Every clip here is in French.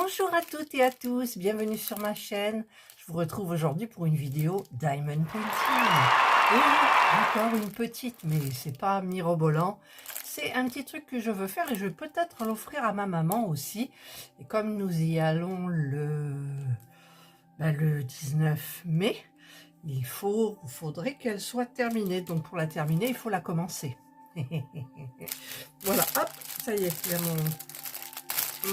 Bonjour à toutes et à tous, bienvenue sur ma chaîne. Je vous retrouve aujourd'hui pour une vidéo Diamond Painting. Et encore une petite, mais c'est pas mirobolant. C'est un petit truc que je veux faire et je vais peut-être l'offrir à ma maman aussi. Et comme nous y allons le 19 mai, il faudrait qu'elle soit terminée. Donc pour la terminer, il faut la commencer. Voilà, hop, ça y est, il y a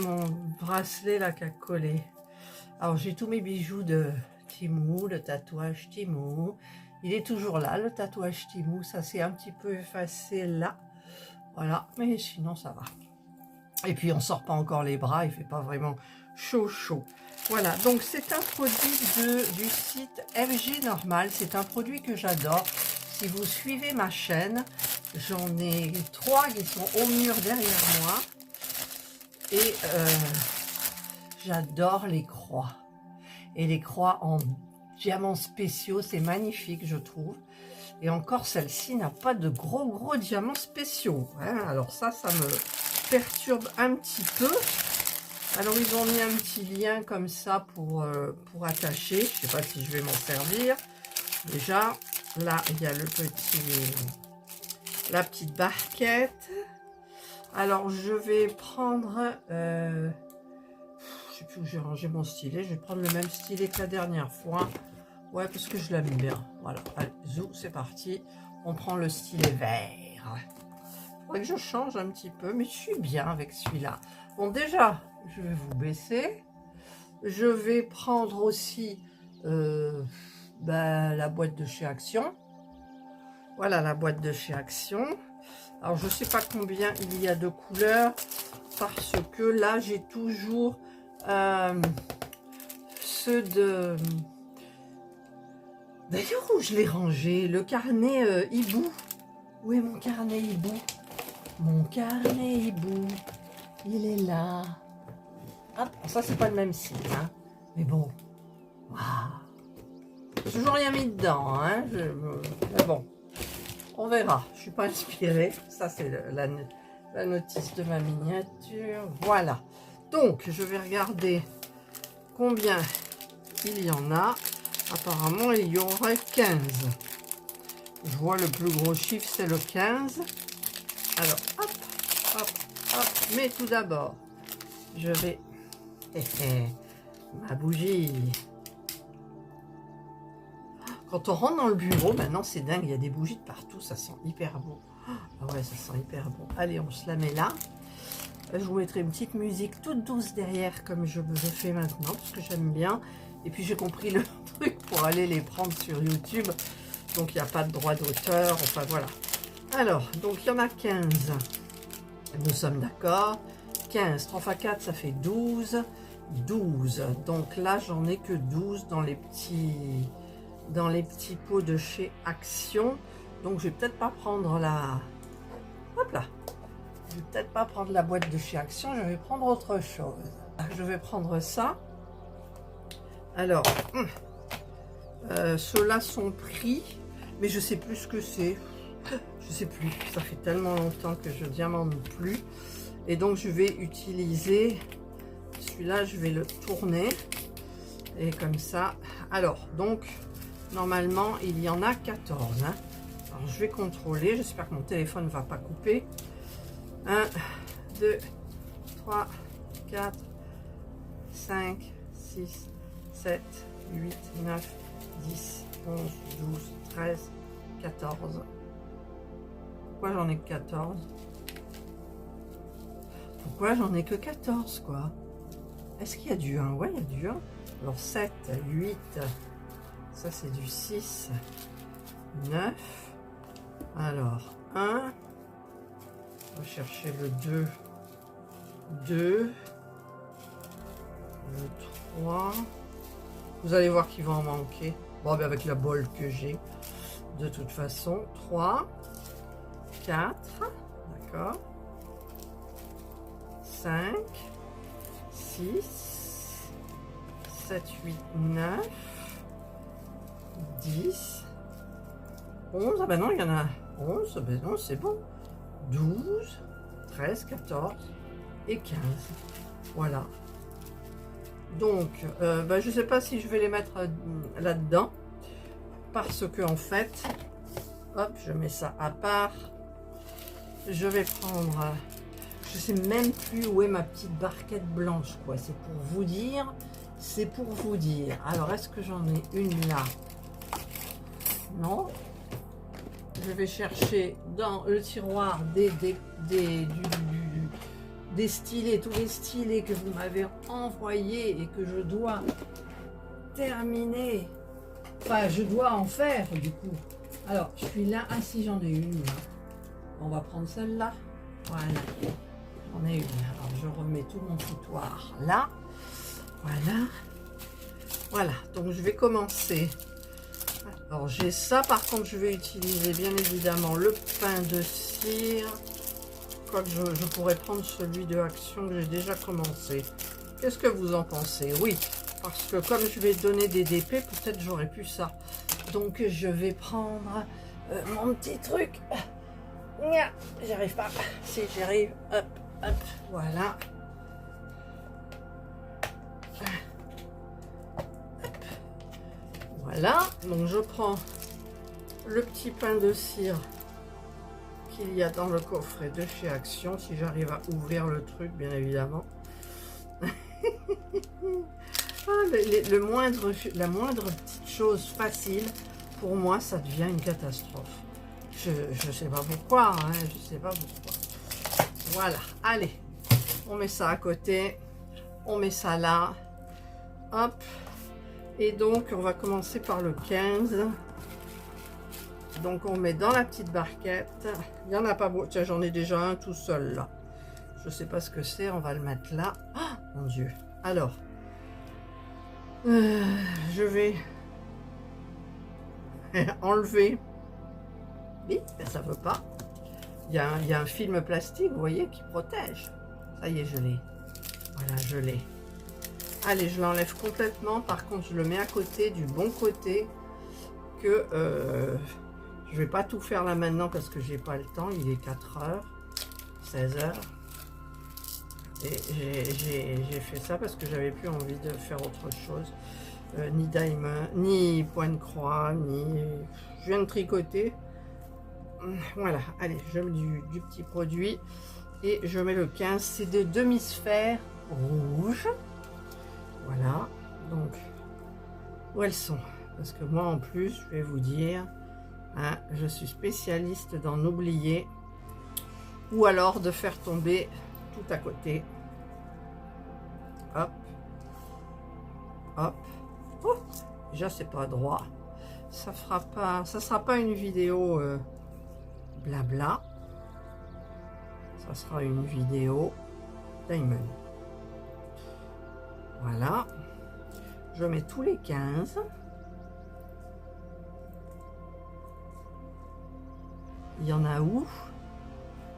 mon bracelet là qui a collé. Alors j'ai tous mes bijoux de Temu, le tatouage Temu. Il est toujours là, le tatouage Temu. Ça s'est un petit peu effacé là. Voilà, mais sinon ça va. Et puis on sort pas encore les bras, il fait pas vraiment chaud. Voilà, donc c'est un produit du site FG Normal. C'est un produit que j'adore. Si vous suivez ma chaîne, j'en ai 3 qui sont au mur derrière moi. Et j'adore les croix. Et les croix en diamants spéciaux, c'est magnifique, je trouve. Et encore, celle-ci n'a pas de gros diamants spéciaux. Hein. Alors ça me perturbe un petit peu. Alors, ils ont mis un petit lien comme ça pour attacher. Je ne sais pas si je vais m'en servir. Déjà, là, il y a la petite barquette. Alors, je vais prendre... je sais plus où j'ai rangé mon stylet. Je vais prendre le même stylet que la dernière fois. Ouais, parce que je l'aime bien. Voilà. Allez, zou, c'est parti. On prend le stylet vert. Il faudrait que je change un petit peu, mais je suis bien avec celui-là. Bon, déjà, je vais vous baisser. Je vais prendre aussi la boîte de chez Action. Voilà, la boîte de chez Action. Alors, je ne sais pas combien il y a de couleurs, parce que là, j'ai toujours ceux de... D'ailleurs, où je l'ai rangé? Le carnet hibou. Où est mon carnet hibou? Mon carnet hibou, il est là. Hop, ça, c'est pas le même site, hein. Mais bon, waouh. Toujours rien mis dedans, hein. Mais bon, on verra. Je suis pas inspirée. Ça, c'est la notice de ma miniature. Voilà. Donc, je vais regarder combien il y en a. Apparemment, il y aurait 15. Je vois le plus gros chiffre, c'est le 15. Alors, hop. Mais tout d'abord, je vais... ma bougie. Quand on rentre dans le bureau, maintenant, c'est dingue. Il y a des bougies de partout. Ça sent hyper bon. Ah ouais, ça sent hyper bon. Allez, on se la met là. Je vous mettrai une petite musique toute douce derrière, comme je le fais maintenant, parce que j'aime bien. Et puis, j'ai compris le truc pour aller les prendre sur YouTube. Donc, il n'y a pas de droit d'auteur. Enfin, voilà. Alors, donc, il y en a 15. Nous sommes d'accord. 15, 3 x 4, ça fait 12. 12. Donc là, j'en ai que 12 dans les petits pots de chez Action. Donc, je vais peut-être pas prendre la... Hop là. Je vais peut-être pas prendre la boîte de chez Action. Je vais prendre autre chose. Je vais prendre ça. Alors, ceux-là sont pris, mais je sais plus ce que c'est. Je sais plus. Ça fait tellement longtemps que je diamante plus. Et donc, je vais utiliser celui-là. Je vais le tourner. Et comme ça. Alors, donc, normalement, il y en a 14. Hein. Alors, je vais contrôler. J'espère que mon téléphone ne va pas couper. 1, 2, 3, 4, 5, 6, 7, 8, 9, 10, 11, 12, 13, 14. Pourquoi j'en ai que 14? Pourquoi j'en ai que 14, quoi? Est-ce qu'il y a du 1? Ouais, il y a du 1. Alors 7, 8, ça c'est du 6, 9. Alors 1, on va chercher le 2, 2, le 3. Vous allez voir qu'il va en manquer. Bon, ben avec la bol que j'ai, de toute façon. 3, 4, d'accord. 5, 6, 7, 8, 9, 10, 11. Ah ben non, il y en a 11. Ben non, c'est bon. 12, 13, 14 et 15. Voilà. Donc, je ne sais pas si je vais les mettre là-dedans. Parce que en fait, hop, je mets ça à part. Je vais prendre... je sais même plus où est ma petite barquette blanche, quoi. C'est pour vous dire. C'est pour vous dire. Alors, est-ce que j'en ai une là? Non. Je vais chercher dans le tiroir des stylés, tous les stylés que vous m'avez envoyés et que je dois terminer. Enfin, je dois en faire du coup. Alors, je suis là. Ah, si j'en ai une là. On va prendre celle-là. Voilà. J'en ai une. Alors, je remets tout mon foutoir là. Voilà. Voilà. Donc, je vais commencer. Alors, j'ai ça. Par contre, je vais utiliser bien évidemment le pain de cire. Quoique je pourrais prendre celui de Action que j'ai déjà commencé. Qu'est-ce que vous en pensez? Oui. Parce que comme je vais donner des DP, peut-être j'aurais pu ça. Donc je vais prendre mon petit truc. J'arrive pas. Si j'y arrive, hop, hop, voilà. Hop. Voilà. Donc je prends le petit pain de cire qu'il y a dans le coffret de chez Action. Si j'arrive à ouvrir le truc, bien évidemment. La moindre petite chose facile, pour moi, ça devient une catastrophe. Je sais pas pourquoi, hein, je sais pas pourquoi. Voilà, allez, on met ça à côté, on met ça là, hop, et donc on va commencer par le 15. Donc on met dans la petite barquette, il n'y en a pas beaucoup, tiens j'en ai déjà un tout seul là. Je sais pas ce que c'est, on va le mettre là. Oh, mon Dieu, alors... je vais enlever. Oui, mais ça veut pas. Il y a un film plastique, vous voyez, qui protège. Ça y est, je l'ai. Voilà, je l'ai. Allez, je l'enlève complètement. Par contre, je le mets à côté, du bon côté, que je vais pas tout faire là maintenant parce que j'ai pas le temps. Il est 4h, 16h. Et j'ai fait ça parce que j'avais plus envie de faire autre chose. Ni diamond, ni point de croix, ni... Je viens de tricoter. Voilà, allez, je mets du petit produit. Et je mets le 15. C'est des demi-sphères rouges. Voilà. Donc, où elles sont? Parce que moi, en plus, je vais vous dire, hein, je suis spécialiste d'en oublier. Ou alors de faire tomber tout à côté. Hop. Hop. Oh, déjà, c'est pas droit. Ça sera pas une vidéo blabla. Ça sera une vidéo diamond. Voilà. Je mets tous les 15. Il y en a où?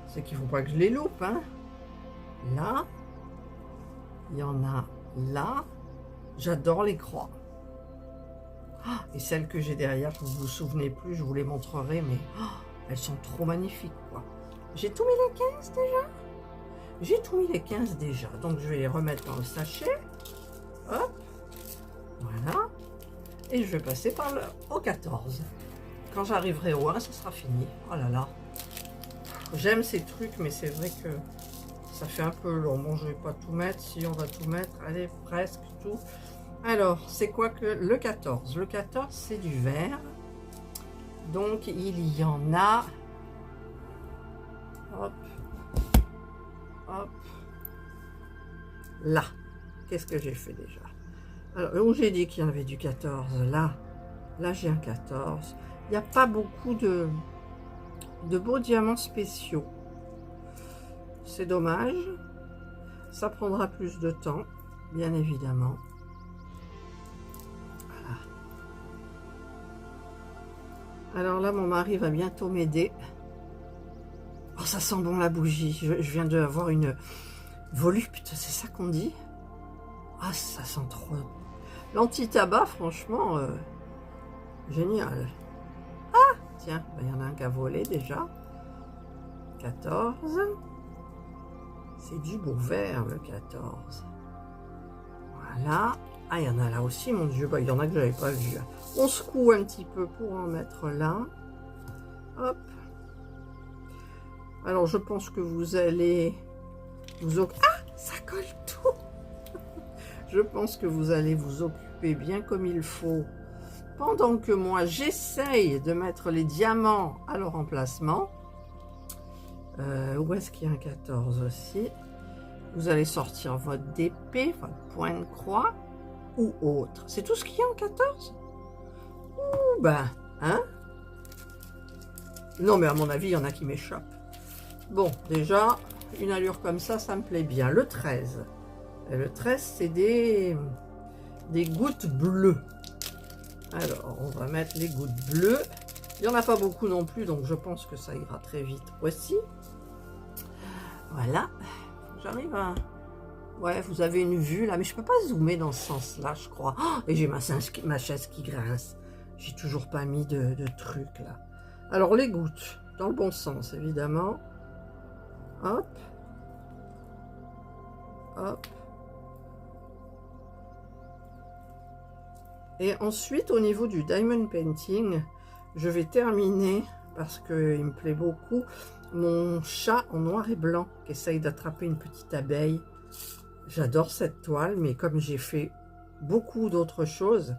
C'est qu'il ne faut pas que je les loupe, hein. Là. Il y en a là. J'adore les croix. Ah, et celles que j'ai derrière, vous vous souvenez plus, je vous les montrerai, mais oh, elles sont trop magnifiques, quoi. J'ai tout mis les 15 déjà. J'ai tout mis les 15 déjà. Donc, je vais les remettre dans le sachet. Hop. Voilà. Et je vais passer par au 14. Quand j'arriverai au 1, ça sera fini. Oh là là. J'aime ces trucs, mais c'est vrai que ça fait un peu long. Bon, je vais pas tout mettre. Si, on va tout mettre. Allez, presque tout. Alors, c'est quoi que le 14? Le 14, c'est du vert. Donc, il y en a... Hop. Hop. Là. Qu'est-ce que j'ai fait déjà? Alors, où j'ai dit qu'il y en avait du 14, là j'ai un 14. Il n'y a pas beaucoup de beaux diamants spéciaux. C'est dommage. Ça prendra plus de temps, bien évidemment. Voilà. Alors là, mon mari va bientôt m'aider. Oh, ça sent bon la bougie. Je viens d'avoir une volupte, c'est ça qu'on dit? Ah, ça sent trop. L'anti-tabac, franchement, génial. Ah, tiens, il y en a un qui a volé déjà. 14. C'est du beau vert, le 14. Voilà. Ah, il y en a là aussi, mon Dieu. Bah, il y en a que je n'avais pas vu. On secoue un petit peu pour en mettre là. Hop. Alors, je pense que vous allez vous occuper. Ah, ça colle tout. Je pense que vous allez vous occuper bien comme il faut. Pendant que moi, j'essaye de mettre les diamants à leur emplacement. Où est-ce qu'il y a un 14 aussi? Vous allez sortir votre épée, votre point de croix ou autre. C'est tout ce qu'il y a en 14? Ouh, ben, hein? Non, mais à mon avis, il y en a qui m'échappent. Bon, déjà, une allure comme ça me plaît bien. Le 13. Et le 13, c'est des gouttes bleues. Alors, on va mettre les gouttes bleues. Il n'y en a pas beaucoup non plus, donc je pense que ça ira très vite. Voici. Voilà. J'arrive à... Ouais, vous avez une vue là, mais je peux pas zoomer dans ce sens-là, je crois. Oh, et j'ai ma chaise qui grince. J'ai toujours pas mis de trucs là. Alors, les gouttes, dans le bon sens, évidemment. Hop. Hop. Et ensuite, au niveau du diamond painting, je vais terminer, parce qu'il me plaît beaucoup, mon chat en noir et blanc qui essaye d'attraper une petite abeille. J'adore cette toile, mais comme j'ai fait beaucoup d'autres choses,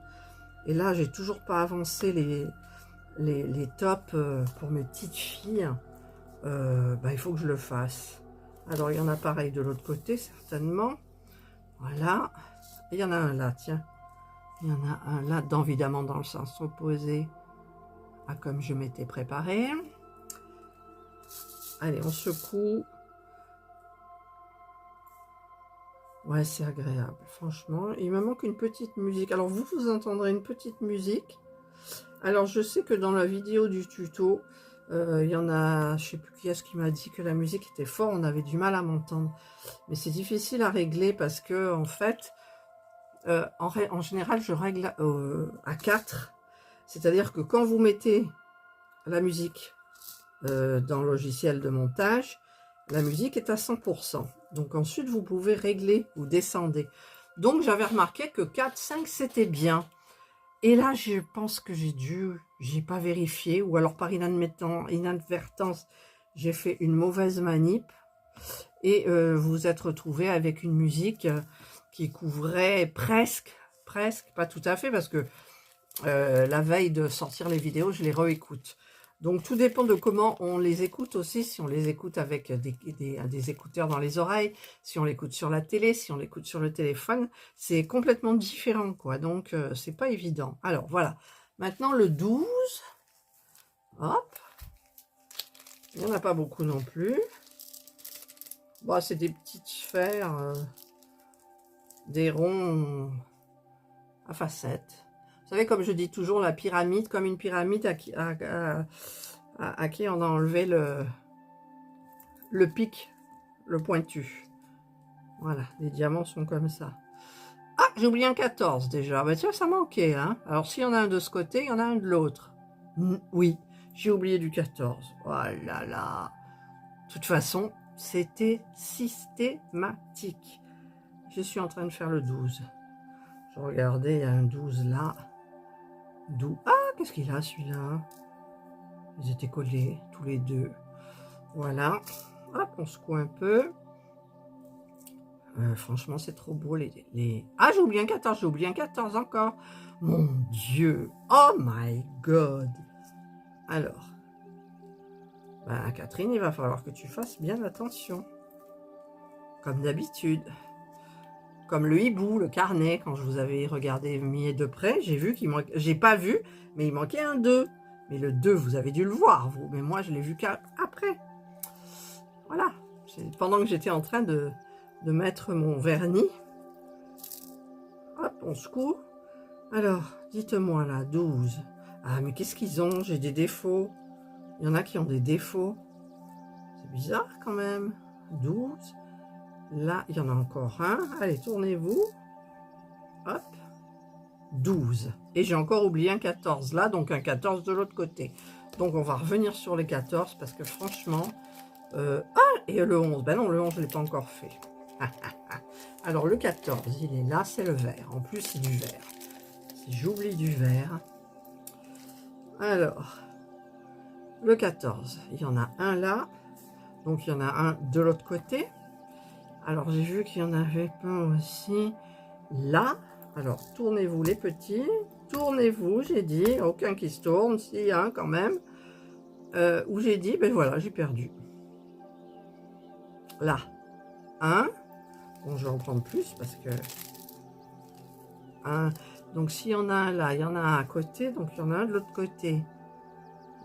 et là, j'ai toujours pas avancé les tops pour mes petites filles, bah, il faut que je le fasse. Alors, il y en a pareil de l'autre côté, certainement. Voilà. Et il y en a un là, tiens. Il y en a un là, évidemment dans le sens opposé à comme je m'étais préparée. Allez, on secoue. Ouais, c'est agréable, franchement. Il me manque une petite musique. Alors, vous entendrez une petite musique. Alors, je sais que dans la vidéo du tuto, il y en a, je sais plus qui est-ce qui m'a dit que la musique était forte, on avait du mal à m'entendre. Mais c'est difficile à régler parce que, en fait, en général, je règle à 4. C'est-à-dire que quand vous mettez la musique dans le logiciel de montage, la musique est à 100%. Donc ensuite, vous pouvez régler ou descendre. Donc j'avais remarqué que 4, 5, c'était bien. Et là, je pense que j'ai pas vérifié, ou alors par inadvertance, j'ai fait une mauvaise manip. Et vous êtes retrouvé avec une musique qui couvrait presque, pas tout à fait, parce que la veille de sortir les vidéos, je les réécoute. Donc, tout dépend de comment on les écoute aussi, si on les écoute avec des écouteurs dans les oreilles, si on l'écoute sur la télé, si on l'écoute sur le téléphone, c'est complètement différent, quoi. Donc, c'est pas évident. Alors, voilà. Maintenant, le 12. Hop. Il n'y en a pas beaucoup non plus. Bon, c'est des petites sphères, des ronds à facettes. Vous savez, comme je dis toujours, la pyramide, comme une pyramide à qui on a enlevé le pic, le pointu. Voilà, les diamants sont comme ça. Ah, j'ai oublié un 14 déjà. Bah tiens, ça manquait, hein. Alors, s'il y en a un de ce côté, il y en a un de l'autre. Oui, j'ai oublié du 14. Oh là là. De toute façon, c'était systématique. Je suis en train de faire le 12. Je regardais, il y a un 12 là. Ah, qu'est-ce qu'il a celui-là? Ils étaient collés tous les deux. Voilà. Hop, on secoue un peu. Franchement, c'est trop beau les... Ah, j'ai oublié un 14 encore. Mon Dieu. Oh my God. Alors. Ben, Catherine, il va falloir que tu fasses bien attention. Comme d'habitude. Comme le hibou, le carnet, quand je vous avais regardé mis de près, j'ai vu qu'il manquait... J'ai pas vu, mais il manquait un 2. Mais le 2, vous avez dû le voir, vous. Mais moi, je l'ai vu qu'après. Voilà. Pendant que j'étais en train de mettre mon vernis. Hop, on secoue. Alors, dites-moi là, 12. Ah, mais qu'est-ce qu'ils ont? J'ai des défauts. Il y en a qui ont des défauts. C'est bizarre quand même. 12. Là, il y en a encore un. Allez, tournez-vous. Hop. 12. Et j'ai encore oublié un 14 là, donc un 14 de l'autre côté. Donc, on va revenir sur les 14 parce que franchement... Ah, et le 11. Ben non, le 11, je ne l'ai pas encore fait. Alors le 14, il est là, c'est le vert. En plus, c'est du vert. Si j'oublie du vert. Alors, le 14, il y en a un là. Donc, il y en a un de l'autre côté. Alors, j'ai vu qu'il y en avait un aussi là. Alors, tournez-vous les petits. Tournez-vous, j'ai dit. Aucun qui se tourne. Si, un quand même. Où j'ai dit, ben voilà, j'ai perdu. Là, un. Bon, je vais en prendre plus parce que... un. Donc, s'il y en a un là, il y en a un à côté. Donc, il y en a un de l'autre côté.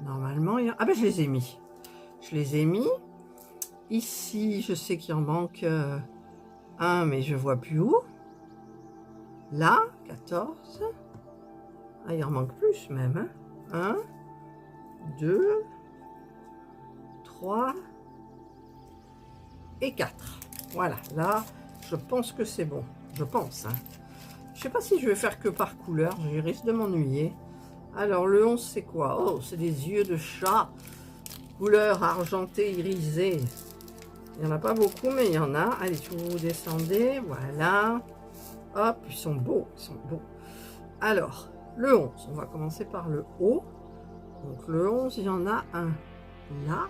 Normalement, il y a... Ah ben, je les ai mis. Je les ai mis. Ici, je sais qu'il en manque un, mais je vois plus où. Là, 14. Ah, il en manque plus même. Hein. 1, 2, 3 et 4. Voilà, là, je pense que c'est bon. Je pense. Hein. Je sais pas si je vais faire que par couleur. Je risque de m'ennuyer. Alors, le 11, c'est quoi? Oh, c'est des yeux de chat. Couleur argentée irisée. Il n'y en a pas beaucoup, mais il y en a. Allez, vous descendez. Voilà. Hop, ils sont beaux. Ils sont beaux. Alors, le 11. On va commencer par le haut. Donc, le 11, il y en a un là.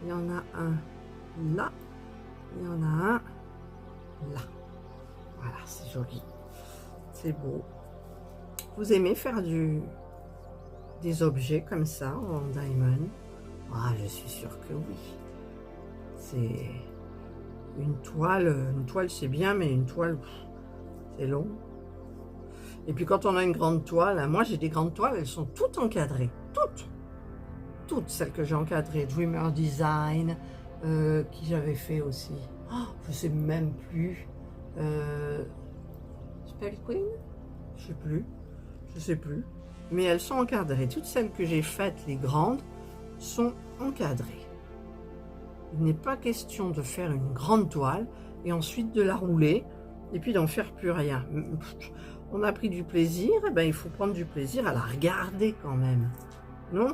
Il y en a un là. Il y en a un là. Voilà, c'est joli. C'est beau. Vous aimez faire des objets comme ça en diamond? Ah, je suis sûre que oui. C'est une toile c'est bien, mais une toile, c'est long. Et puis quand on a une grande toile, hein, moi j'ai des grandes toiles, elles sont toutes encadrées, toutes celles que j'ai encadrées, Dreamer Design, qui j'avais fait aussi, oh, je sais même plus, Spell Queen, je sais plus, mais elles sont encadrées, toutes celles que j'ai faites, les grandes, sont encadrées. Il n'est pas question de faire une grande toile et ensuite de la rouler et puis d'en faire plus rien. On a pris du plaisir, et ben il faut prendre du plaisir à la regarder quand même. Non?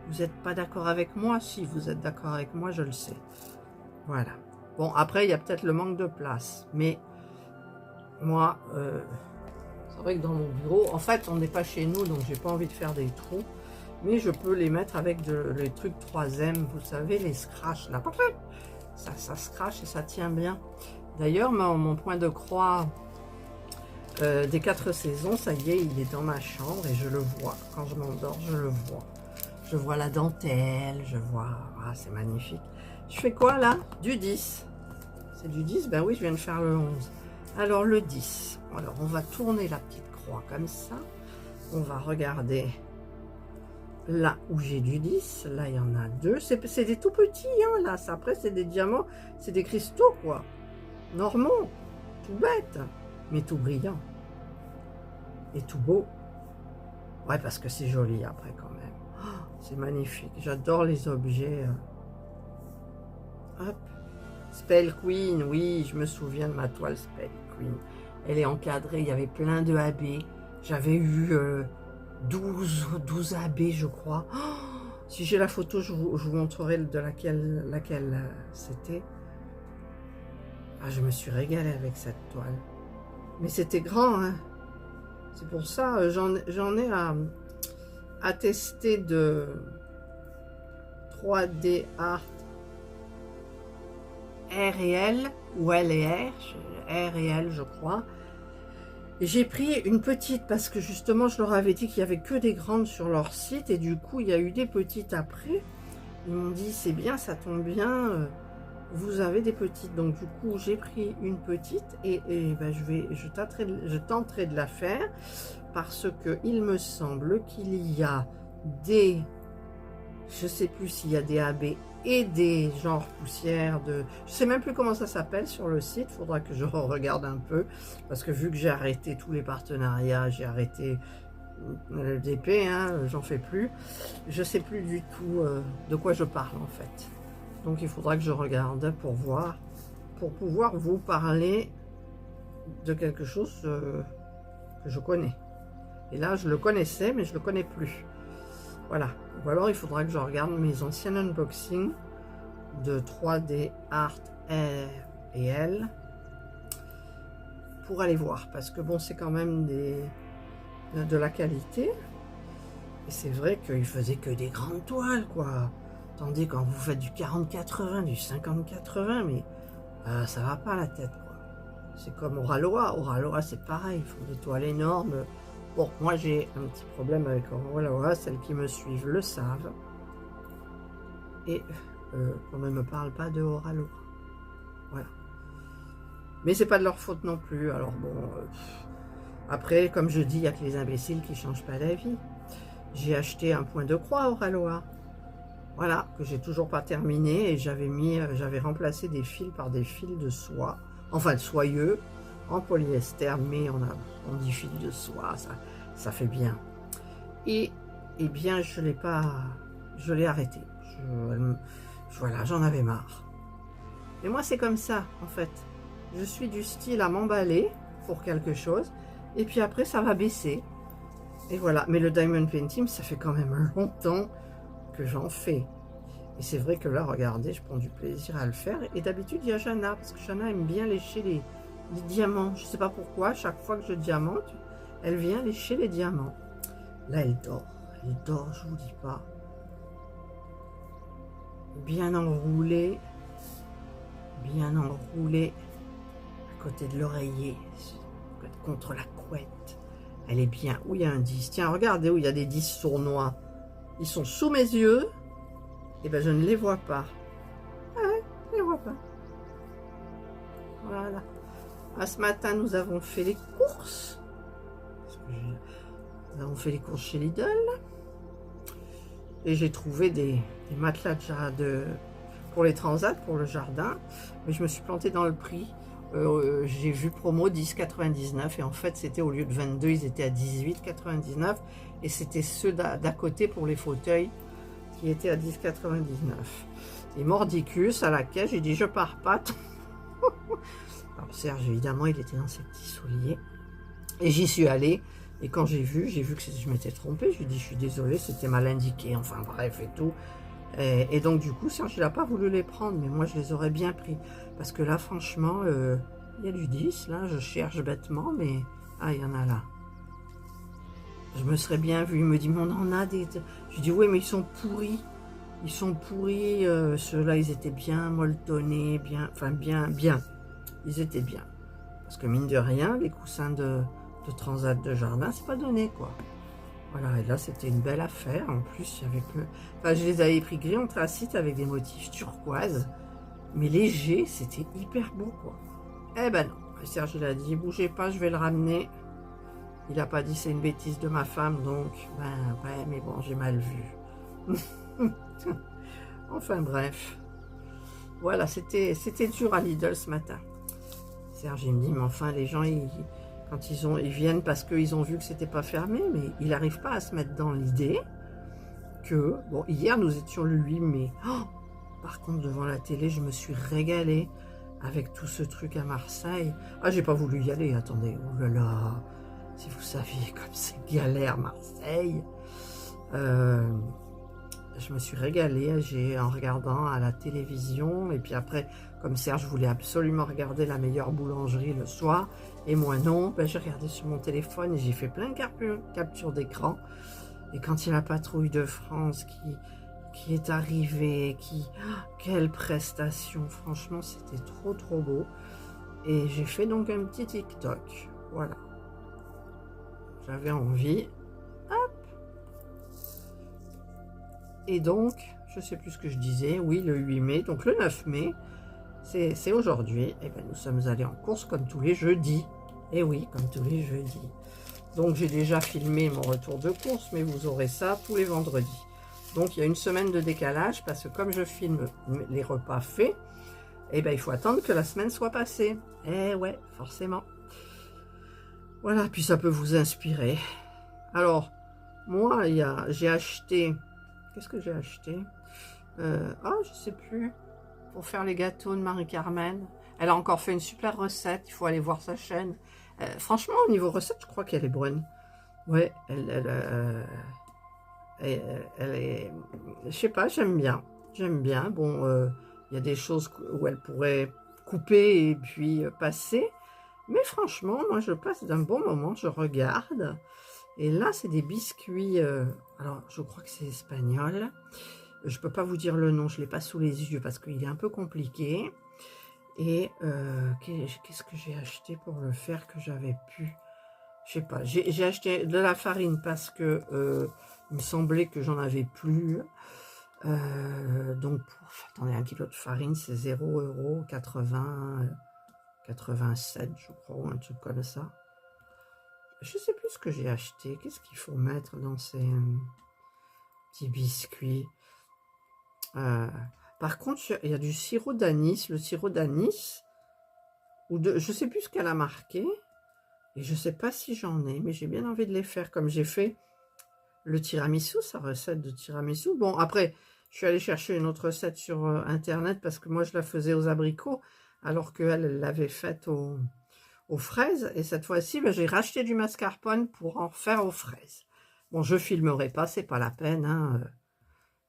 Vous n'êtes pas d'accord avec moi? Si vous êtes d'accord avec moi, je le sais. Voilà. Bon, après, il y a peut-être le manque de place. Mais moi, c'est vrai que dans mon bureau, en fait, on n'est pas chez nous, donc j'ai pas envie de faire des trous. Mais je peux les mettre avec les trucs 3M, vous savez, les scratchs là. Ça scratch et ça tient bien. D'ailleurs, mon point de croix des 4 saisons, ça y est, il est dans ma chambre et je le vois. Quand je m'endors, je le vois. Je vois la dentelle, je vois... Ah, c'est magnifique. Je fais quoi là? Du 10. C'est du 10? Ben oui, je viens de faire le 11. Alors le 10. Alors, on va tourner la petite croix comme ça. On va regarder... Là où j'ai du 10, là il y en a 2. C'est des tout petits, hein, là. Après, c'est des diamants, c'est des cristaux, quoi. Normaux, tout bête, mais tout brillant. Et tout beau. Ouais, parce que c'est joli après, quand même. Oh, c'est magnifique. J'adore les objets. Hop. Spell Queen, oui, je me souviens de ma toile Spell Queen. Elle est encadrée, il y avait plein de AB. J'avais eu... 12 AB, je crois. Oh, si j'ai la photo, je vous montrerai de laquelle c'était. Ah, je me suis régalée avec cette toile. Mais c'était grand, hein. C'est pour ça, j'en ai à tester de 3D Art R et L, ou L et R et L, je crois. J'ai pris une petite parce que justement je leur avais dit qu'il n'y avait que des grandes sur leur site et du coup il y a eu des petites après. Ils m'ont dit c'est bien, ça tombe bien, vous avez des petites. Donc du coup j'ai pris une petite et ben, je tenterai de la faire parce que il me semble qu'il y a des, je sais plus s'il y a des AB et des genres poussières de... Je sais même plus comment ça s'appelle sur le site, il faudra que je regarde un peu, parce que vu que j'ai arrêté tous les partenariats, j'ai arrêté le DP, hein, j'en fais plus, je sais plus du tout de quoi je parle en fait. Donc il faudra que je regarde pour voir, pour pouvoir vous parler de quelque chose que je connais. Et là je le connaissais, mais je le connais plus. Voilà, ou alors il faudra que je regarde mes anciens unboxings de 3D Art R et L pour aller voir, parce que bon, c'est quand même de la qualité. Et c'est vrai qu'il faisait que des grandes toiles, quoi. Attendez, quand vous faites du 40-80, du 50-80, mais ça va pas la tête, quoi. C'est comme Oraloa. Oraloa, c'est pareil, ils font des toiles énormes. Bon, moi, j'ai un petit problème avec Oraloa. Celles qui me suivent le savent. Et qu'on ne me parle pas de Oraloa. Voilà. Mais c'est pas de leur faute non plus. Alors bon, après, comme je dis, il n'y a que les imbéciles qui ne changent pas d'avis. J'ai acheté un point de croix à Oraloa. Voilà, que j'ai toujours pas terminé. Et j'avais remplacé des fils par des fils de soie. Enfin, de soyeux, en polyester. Mais on dit fil de soie, ça fait bien. Et, eh bien, je l'ai arrêté. Voilà, j'en avais marre. Mais moi, c'est comme ça, en fait. Je suis du style à m'emballer pour quelque chose. Et puis après, ça va baisser. Et voilà. Mais le diamond painting, ça fait quand même longtemps que j'en fais. Et c'est vrai que là, regardez, je prends du plaisir à le faire. Et d'habitude, il y a Jana, parce que Jana aime bien lécher les diamants. Je ne sais pas pourquoi, chaque fois que je diamante, elle vient lécher les diamants. Là, elle dort. Elle dort, je vous dis pas. Bien enroulée. Bien enroulée. À côté de l'oreiller. Contre la couette. Elle est bien. Où il y a un 10. Tiens, regardez où il y a des 10 sournois. Ils sont sous mes yeux. Et bien, je ne les vois pas. Ah ouais, je ne les vois pas. Voilà. Ce matin, nous avons fait les courses. Nous avons fait les courses chez Lidl. Et j'ai trouvé des matelas pour les transats, pour le jardin. Mais je me suis plantée dans le prix. J'ai vu promo 10,99 et en fait c'était au lieu de 22, ils étaient à 18,99 et c'était ceux d'à côté pour les fauteuils qui étaient à 10,99. Et mordicus à la caisse, j'ai dit je pars pas. Alors Serge évidemment il était dans ses petits souliers et j'y suis allée et quand j'ai vu que je m'étais trompée, je lui ai dit je suis désolée, c'était mal indiqué, enfin bref et tout. Et donc du coup Serge il n'a pas voulu les prendre, mais moi je les aurais bien pris parce que là franchement il y a du 10 là, je cherche bêtement mais il y en a là, je me serais bien vu. Il me dit mais on en a des, je dis oui mais ils sont pourris, ceux-là ils étaient bien molletonnés, bien, enfin bien, ils étaient bien parce que mine de rien les coussins de transat de jardin c'est pas donné quoi. Voilà, et là c'était une belle affaire. En plus, enfin, je les avais pris gris anthracite avec des motifs turquoise, mais léger, c'était hyper beau quoi. Eh ben non, Serge il a dit bougez pas, je vais le ramener. Il a pas dit c'est une bêtise de ma femme, donc ben ouais, mais bon, j'ai mal vu. Enfin bref, voilà, c'était dur à Lidl ce matin. Serge il me dit mais enfin les gens quand ils viennent parce qu'ils ont vu que c'était pas fermé, mais il n'arrive pas à se mettre dans l'idée que, bon, hier nous étions le 8 mai, par contre devant la télé, je me suis régalée avec tout ce truc à Marseille. Ah, j'ai pas voulu y aller, attendez, oh là là, si vous saviez comme c'est galère Marseille. Je me suis régalée en regardant à la télévision, et puis après, comme Serge voulait absolument regarder la meilleure boulangerie le soir, et moi non, ben, j'ai regardé sur mon téléphone et j'ai fait plein de captures d'écran. Et quand il y a la patrouille de France qui est arrivée, quelle prestation, franchement c'était trop beau. Et j'ai fait donc un petit TikTok, voilà. J'avais envie. Et donc, je sais plus ce que je disais, oui, le 8 mai, donc le 9 mai, c'est aujourd'hui, et bien nous sommes allés en course comme tous les jeudis. Et oui, comme tous les jeudis. Donc j'ai déjà filmé mon retour de course, mais vous aurez ça tous les vendredis. Donc il y a une semaine de décalage, parce que comme je filme les repas faits, et bien il faut attendre que la semaine soit passée. Eh ouais, forcément. Voilà, puis ça peut vous inspirer. Alors, moi, j'ai acheté... Qu'est-ce que j'ai acheté? Je sais plus. Pour faire les gâteaux de Marie-Carmen. Elle a encore fait une super recette. Il faut aller voir sa chaîne. Franchement, au niveau recette, je crois qu'elle est bonne. Ouais, elle est... Je sais pas, j'aime bien. J'aime bien. Bon, il y a des choses où elle pourrait couper et puis passer. Mais franchement, moi, je passe d'un bon moment, je regarde. Et là, c'est des biscuits, alors, je crois que c'est espagnol. Je ne peux pas vous dire le nom, je ne l'ai pas sous les yeux parce qu'il est un peu compliqué. Et qu'est-ce que j'ai acheté pour le faire que j'avais pu? Je sais pas, j'ai acheté de la farine parce que il me semblait que j'en avais plus. Donc, attendez, 1 kilo de farine, c'est 0,80 87, je crois, ou un truc comme ça. Je sais plus ce que j'ai acheté. Qu'est-ce qu'il faut mettre dans ces petits biscuits? Par contre, il y a du sirop d'anis. Le sirop d'anis, je sais plus ce qu'elle a marqué. Et je sais pas si j'en ai, mais j'ai bien envie de les faire comme j'ai fait le tiramisu, sa recette de tiramisu. Bon, après, je suis allée chercher une autre recette sur Internet parce que moi, je la faisais aux abricots, alors qu'elle l'avait faite aux fraises. Et cette fois-ci, ben, j'ai racheté du mascarpone pour en faire aux fraises. Bon, je filmerai pas, c'est pas la peine. Hein.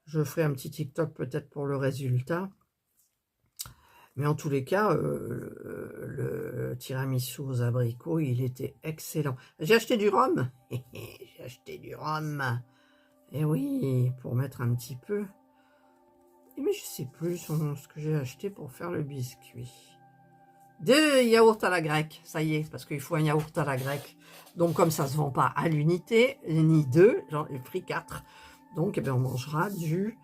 Je ferai un petit TikTok peut-être pour le résultat. Mais en tous les cas, le tiramisu aux abricots, il était excellent. J'ai acheté du rhum. J'ai acheté du rhum. Et oui, pour mettre un petit peu. Mais je sais plus ce que j'ai acheté pour faire le biscuit. 2 yaourts à la grecque, ça y est, parce qu'il faut un yaourt à la grecque. Donc comme ça ne se vend pas à l'unité, ni 2, j'en ai pris 4. Donc eh bien, on mangera du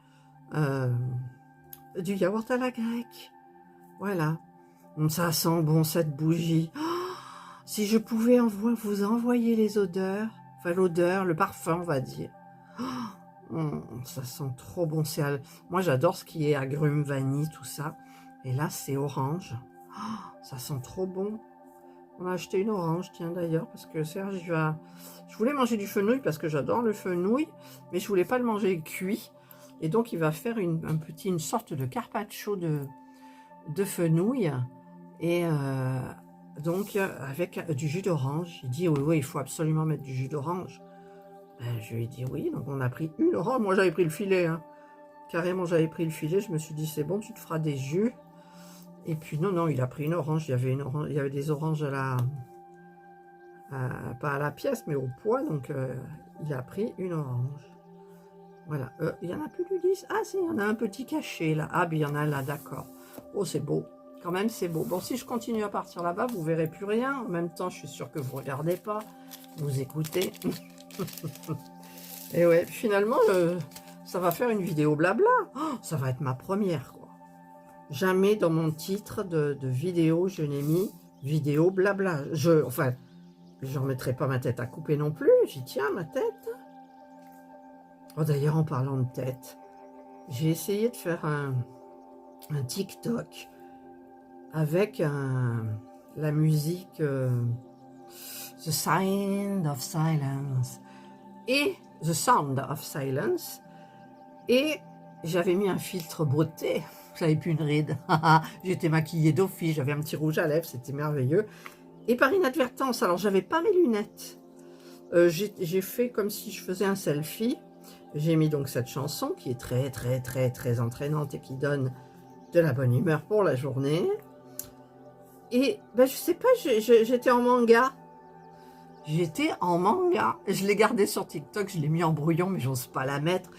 yaourt à la grecque. Voilà. Ça sent bon cette bougie. Oh, si je pouvais vous envoyer les odeurs, enfin l'odeur, le parfum on va dire. Ça sent trop bon. Moi j'adore ce qui est agrumes, vanille, tout ça. Et là c'est orange. Oh, ça sent trop bon. On a acheté une orange, tiens d'ailleurs, parce que Serge, je voulais manger du fenouil parce que j'adore le fenouil, mais je voulais pas le manger cuit. Et donc il va faire une sorte de carpaccio de fenouil. Et donc avec du jus d'orange. Il dit oui, il faut absolument mettre du jus d'orange. Ben, je lui ai dit oui, donc on a pris une orange. Moi j'avais pris le filet, hein. Carrément j'avais pris le filet. Je me suis dit c'est bon, tu te feras des jus. Et puis non, il a pris une orange. Il y avait des oranges pas à la pièce, mais au poids. Donc il a pris une orange. Voilà. Il y en a plus du 10. Ah si, il y en a un petit caché là. Ah, bien il y en a là, d'accord. Oh, c'est beau. Quand même, c'est beau. Bon, si je continue à partir là-bas, vous verrez plus rien. En même temps, je suis sûre que vous regardez pas. Vous écoutez. Et ouais, finalement, ça va faire une vidéo blabla. Oh, ça va être ma première, quoi. Jamais dans mon titre de vidéo, je n'ai mis vidéo blabla. Enfin, j'en mettrai pas ma tête à couper non plus. J'y tiens, ma tête. Oh, d'ailleurs, en parlant de tête, j'ai essayé de faire un TikTok avec la musique The Sound of Silence et The Sound of Silence, et j'avais mis un filtre beauté, j'avais plus une ride, j'étais maquillée d'office, j'avais un petit rouge à lèvres, c'était merveilleux, et par inadvertance, alors j'avais pas mes lunettes, j'ai fait comme si je faisais un selfie, j'ai mis donc cette chanson qui est très très très très entraînante et qui donne de la bonne humeur pour la journée. Et ben, je sais pas, j'étais en manga. J'étais en manga. Je l'ai gardé sur TikTok, je l'ai mis en brouillon, mais j'ose pas la mettre.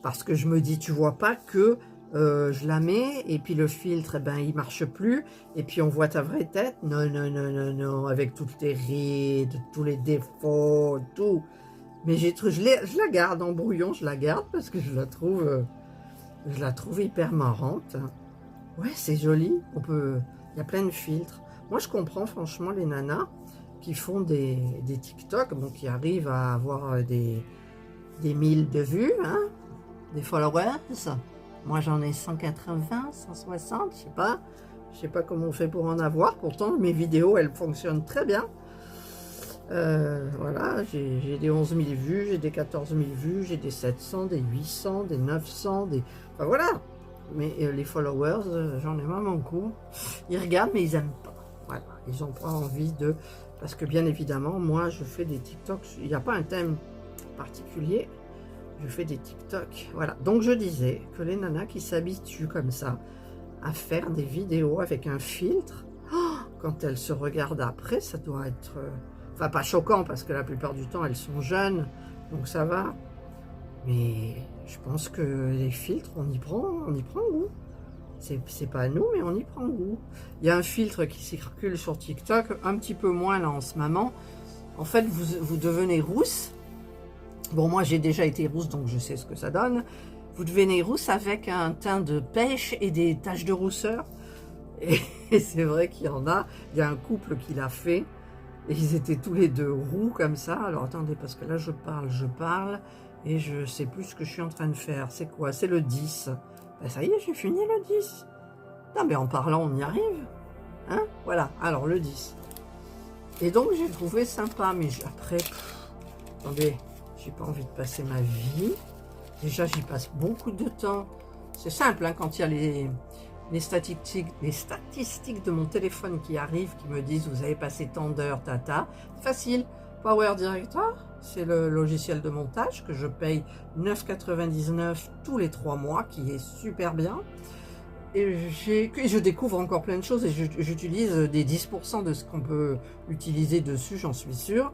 Parce que je me dis, tu vois pas que je la mets, et puis le filtre, eh ben, il marche plus. Et puis on voit ta vraie tête. Non, non, non, non, non, avec toutes tes rides, tous les défauts, tout. Mais je la garde en brouillon, je la garde parce que je la trouve hyper marrante. Ouais, c'est joli. Il y a plein de filtres. Moi, je comprends franchement les nanas qui font des TikTok, donc qui arrivent à avoir des 1000 de vues, hein, des followers. Moi, j'en ai 180, 160, je sais pas. Je sais pas comment on fait pour en avoir. Pourtant, mes vidéos, elles fonctionnent très bien. Voilà, j'ai des 11 000 vues, j'ai des 14 000 vues, j'ai des 700, des 800, des 900, enfin voilà. Mais les followers, j'en ai pas beaucoup. Ils regardent, mais ils n'aiment pas. Voilà, ils n'ont pas envie de... Parce que bien évidemment, moi, je fais des TikTok. Il n'y a pas un thème particulier. Je fais des TikTok. Voilà. Donc, je disais que les nanas qui s'habituent comme ça à faire des vidéos avec un filtre, oh, quand elles se regardent après, ça doit être... enfin, pas choquant, parce que la plupart du temps, elles sont jeunes, donc ça va. Mais je pense que les filtres, on y prend goût. C'est pas à nous, mais on y prend goût. Il y a un filtre qui circule sur TikTok, un petit peu moins là en ce moment. En fait, vous devenez rousse. Bon, moi, j'ai déjà été rousse, donc je sais ce que ça donne. Vous devenez rousse avec un teint de pêche et des taches de rousseur. Et c'est vrai qu'il y en a. Il y a un couple qui l'a fait. Et ils étaient tous les deux roux comme ça. Alors, attendez, parce que là, je parle. Et je sais plus ce que je suis en train de faire. C'est quoi? C'est le 10. Ben, ça y est, j'ai fini le 10. Non, mais en parlant, on y arrive. Hein? Voilà, alors le 10. Et donc, j'ai trouvé sympa. Mais après, attendez, j'ai pas envie de passer ma vie. Déjà, j'y passe beaucoup de temps. C'est simple, hein, quand il y a les statistiques de mon téléphone qui arrivent, qui me disent vous avez passé tant d'heures, tata. Facile. Power Director, c'est le logiciel de montage que je paye 9,99 tous les 3 mois, qui est super bien. Et je découvre encore plein de choses et j'utilise des 10% de ce qu'on peut utiliser dessus, j'en suis sûre.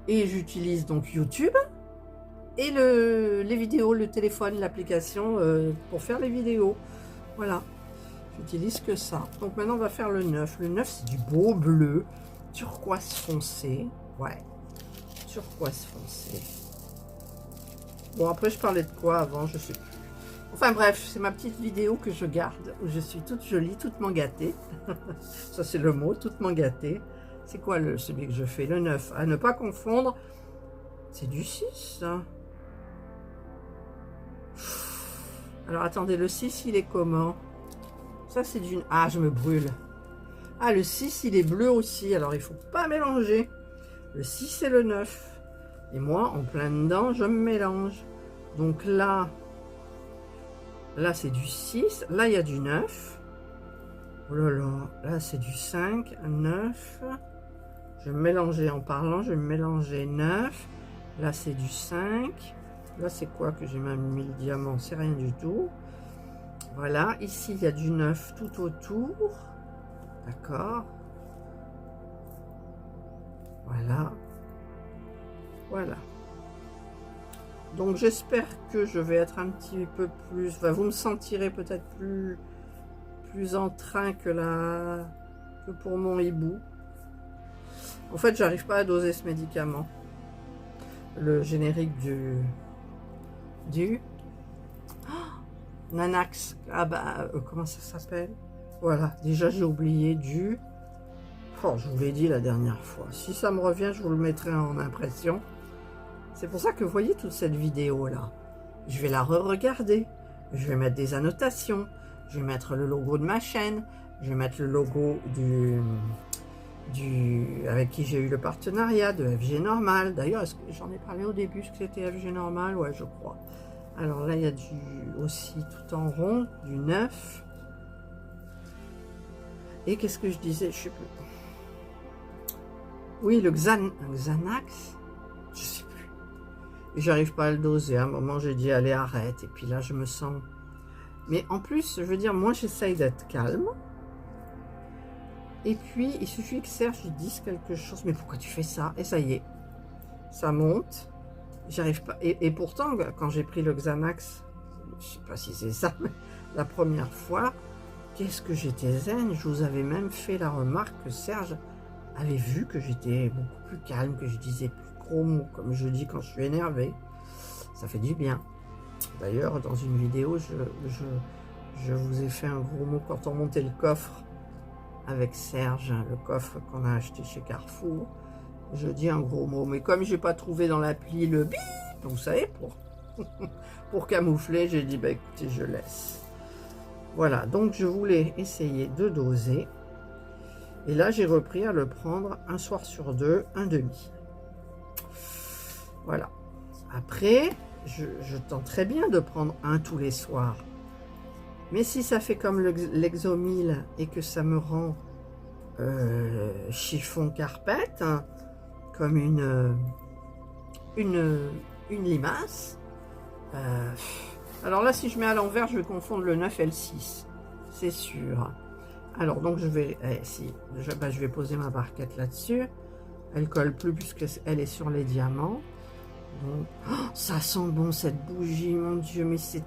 Et j'utilise donc YouTube et les vidéos, le téléphone, l'application pour faire les vidéos. Voilà, j'utilise que ça. Donc maintenant on va faire le 9. Le 9 c'est du beau bleu, turquoise foncé. Ouais, turquoise foncé. Bon, après je parlais de quoi avant, je sais plus. Enfin bref, c'est ma petite vidéo que je garde, où je suis toute jolie, toute mangâtée. Ça c'est le mot, toute mangâtée. C'est quoi celui que je fais? Le 9. À ne pas confondre, c'est du 6, ça. Alors attendez, le 6 il est comment? Ça c'est du... Ah, je me brûle. Ah, le 6 il est bleu aussi, alors il faut pas mélanger. Le 6 et le 9. Et moi, en plein dedans, je me mélange. Donc là c'est du 6. Là, il y a du 9. Oh là là, là c'est du 5, 9. Je vais me mélanger en parlant, je vais me mélanger 9. Là, c'est du 5. Là, c'est quoi que j'ai même mis le diamant? C'est rien du tout. Voilà, ici, il y a du 9 tout autour. D'accord. Voilà. Voilà. Donc, j'espère que je vais être un petit peu plus... Enfin, vous me sentirez peut-être plus en train que pour mon hibou. En fait, j'arrive pas à doser ce médicament. Le générique du Nanax. Ah bah, comment ça s'appelle? Voilà, déjà j'ai oublié du... Oh, je vous l'ai dit la dernière fois. Si ça me revient, je vous le mettrai en impression. C'est pour ça que vous voyez toute cette vidéo là. Je vais la re-regarder. Je vais mettre des annotations. Je vais mettre le logo de ma chaîne. Je vais mettre le logo avec qui j'ai eu le partenariat de FG Normal. D'ailleurs, est-ce que j'en ai parlé au début, ce que c'était FG Normal? Ouais, je crois. Alors là, il y a aussi tout en rond, du 9. Et qu'est-ce que je disais? Je sais plus. Oui, le Xanax. Je sais plus. J'arrive pas à le doser. À un moment, j'ai dit, allez, arrête. Et puis là, je me sens... Mais en plus, je veux dire, moi, j'essaye d'être calme. Et puis, il suffit que Serge dise quelque chose. Mais pourquoi tu fais ça? Et ça y est. Ça monte. J'arrive pas. Et pourtant, quand j'ai pris le Xanax, je sais pas si c'est ça, mais la première fois, qu'est-ce que j'étais zen. Je vous avais même fait la remarque que Serge avait vu que j'étais beaucoup plus calme, que je disais plus gros mots, comme je dis quand je suis énervé. Ça fait du bien. D'ailleurs, dans une vidéo, je vous ai fait un gros mot quand on montait le coffre avec Serge, le coffre qu'on a acheté chez Carrefour. Je dis un gros mot, mais comme j'ai pas trouvé dans l'appli le bip, vous savez, pour camoufler, j'ai dit, bah écoutez, je laisse. Voilà, donc je voulais essayer de doser. Et là, j'ai repris à le prendre un soir sur deux, un demi. Voilà. Après, je tente très bien de prendre un tous les soirs. Mais si ça fait comme l'Exomil et que ça me rend chiffon carpette, hein, comme une limace, alors là, si je mets à l'envers, je vais confondre le 9 et le 6. C'est sûr. Alors, donc, je vais, je vais poser ma barquette là-dessus. Elle colle plus puisqu'elle est sur les diamants. Donc, oh, ça sent bon cette bougie, mon Dieu, mais c'est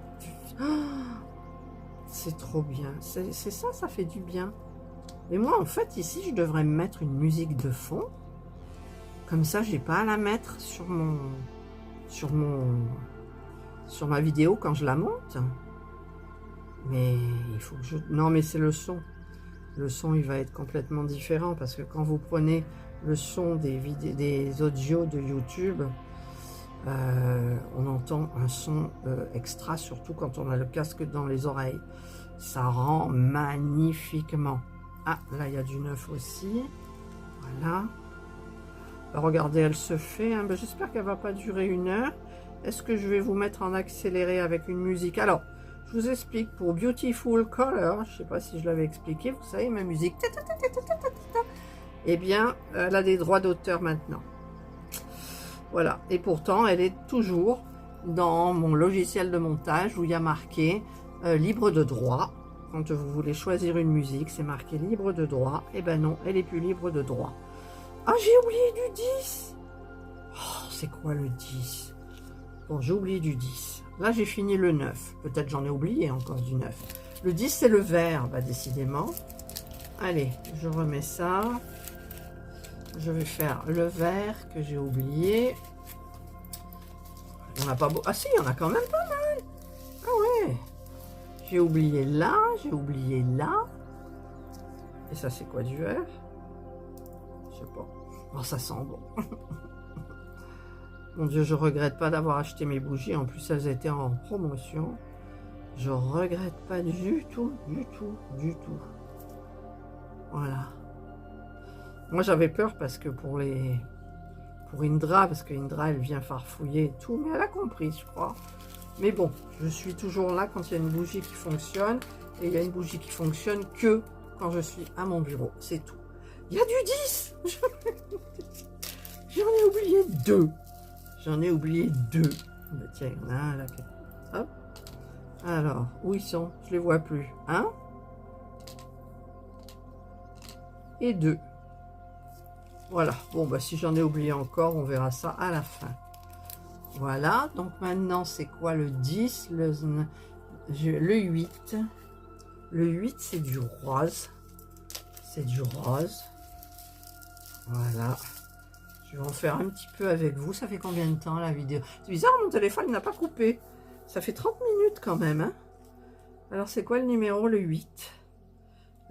trop bien. C'est ça, ça fait du bien. Et moi, en fait, ici, je devrais me mettre une musique de fond. Comme ça, j'ai pas à la mettre sur ma vidéo quand je la monte. Mais il faut que je... Non, mais c'est le son. Le son, il va être complètement différent parce que quand vous prenez le son des audios de YouTube, on entend un son extra, surtout quand on a le casque dans les oreilles. Ça rend magnifiquement. Ah, là, il y a du neuf aussi. Voilà. Regardez, elle se fait. Hein. Ben, j'espère qu'elle ne va pas durer 1 heure. Est-ce que je vais vous mettre en accéléré avec une musique? Alors, je vous explique. Pour Beautiful Color, je ne sais pas si je l'avais expliqué, vous savez, ma musique. Eh bien, elle a des droits d'auteur maintenant. Voilà. Et pourtant, elle est toujours dans mon logiciel de montage où il y a marqué libre de droit. Quand vous voulez choisir une musique, c'est marqué libre de droit. Eh ben non, elle n'est plus libre de droit. Ah, j'ai oublié du 10. Oh, c'est quoi le 10? Bon, j'ai oublié du 10. Là, j'ai fini le 9. Peut-être j'en ai oublié encore du 9. Le 10, c'est le vert, bah, décidément. Allez, je remets ça. Je vais faire le vert que j'ai oublié. On n'a pas beau... Ah si, il y en a quand même pas mal. Ah ouais. J'ai oublié là, j'ai oublié là. Et ça, c'est quoi du vert? Je sais pas. Oh, ça sent bon. Mon Dieu, je regrette pas d'avoir acheté mes bougies. En plus, elles étaient en promotion. Je regrette pas du tout, du tout, du tout. Voilà. Moi, j'avais peur parce que pour Indra, parce que Indra, elle vient farfouiller et tout, mais elle a compris, je crois. Mais bon, je suis toujours là quand il y a une bougie qui fonctionne. Et il y a une bougie qui fonctionne que quand je suis à mon bureau. C'est tout. Il y a du 10. J'en ai oublié 2. J'en ai oublié 2. Tiens, il y en a un là. Hop. Alors, où ils sont? Je les vois plus. 1 et 2. Voilà. Bon, bah si j'en ai oublié encore, on verra ça à la fin. Voilà. Donc maintenant, c'est quoi le 10? Le 8. Le 8, c'est du rose. C'est du rose. Voilà. Je vais en faire un petit peu avec vous. Ça fait combien de temps la vidéo? C'est bizarre, mon téléphone n'a pas coupé. Ça fait 30 minutes quand même. Hein. Alors, c'est quoi le numéro? Le 8.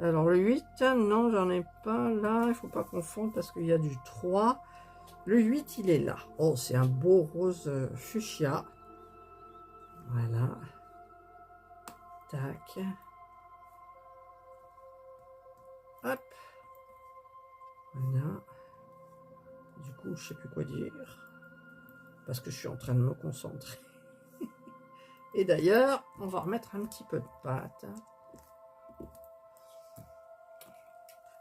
Alors, le 8, non, j'en ai pas là. Il ne faut pas confondre parce qu'il y a du 3. Le 8, il est là. Oh, c'est un beau rose fuchsia. Voilà. Tac. Hop. Voilà. Du coup, je sais plus quoi dire. Parce que je suis en train de me concentrer. Et d'ailleurs, on va remettre un petit peu de pâte.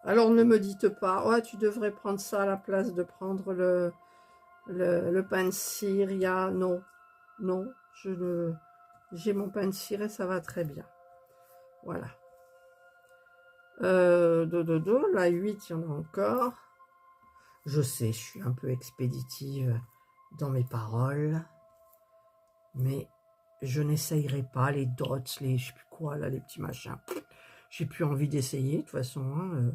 Alors, ne me dites pas, oh, tu devrais prendre ça à la place de prendre le pain de cire. Non, non, j'ai mon pain de cire et ça va très bien. Voilà. La 8, il y en a encore. Je sais, je suis un peu expéditive dans mes paroles, mais je n'essayerai pas les dots, les je sais plus quoi, là, les petits machins. J'ai plus envie d'essayer, de toute façon. Hein,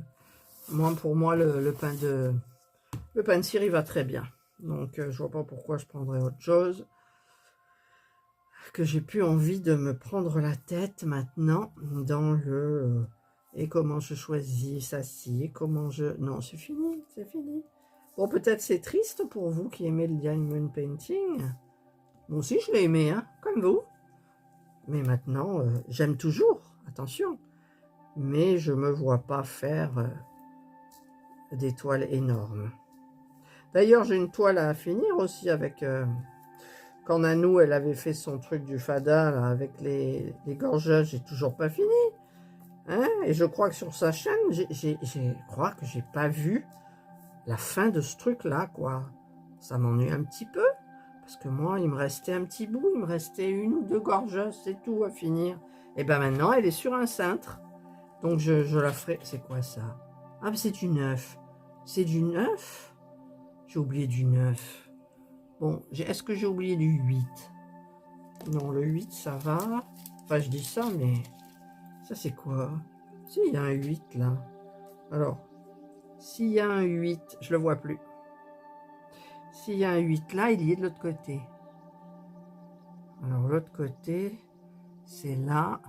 moi, pour moi, le pain de cire, il va très bien. Donc, je vois pas pourquoi je prendrais autre chose. Que j'ai plus envie de me prendre la tête maintenant dans le... et comment je choisis ça, si, et comment je... Non, c'est fini, c'est fini. Bon, peut-être c'est triste pour vous qui aimez le diamond painting. Moi aussi, je l'ai aimé, hein, comme vous. Mais maintenant, j'aime toujours, attention. Mais je ne me vois pas faire des toiles énormes. D'ailleurs, j'ai une toile à finir aussi avec... quand Nanou, elle avait fait son truc du fada, là, avec les gorgeuses, j'ai toujours pas fini. Hein? Et je crois que sur sa chaîne, je crois que j'ai pas vu la fin de ce truc-là, quoi. Ça m'ennuie un petit peu, parce que moi, il me restait un petit bout, il me restait 1 ou 2 gorgeuses, c'est tout à finir. Et ben maintenant, elle est sur un cintre. Donc je la ferai. C'est quoi ça? Ah, mais c'est du 9. C'est du 9? J'ai oublié du 9. Bon, est-ce que j'ai oublié du 8? Non, le 8, ça va. Enfin, je dis ça, mais... Ça, c'est quoi? Si, il y a un 8, là. Alors, s'il y a un 8, je le vois plus. S'il y a un 8 là, il y est de l'autre côté. Alors, l'autre côté, c'est là.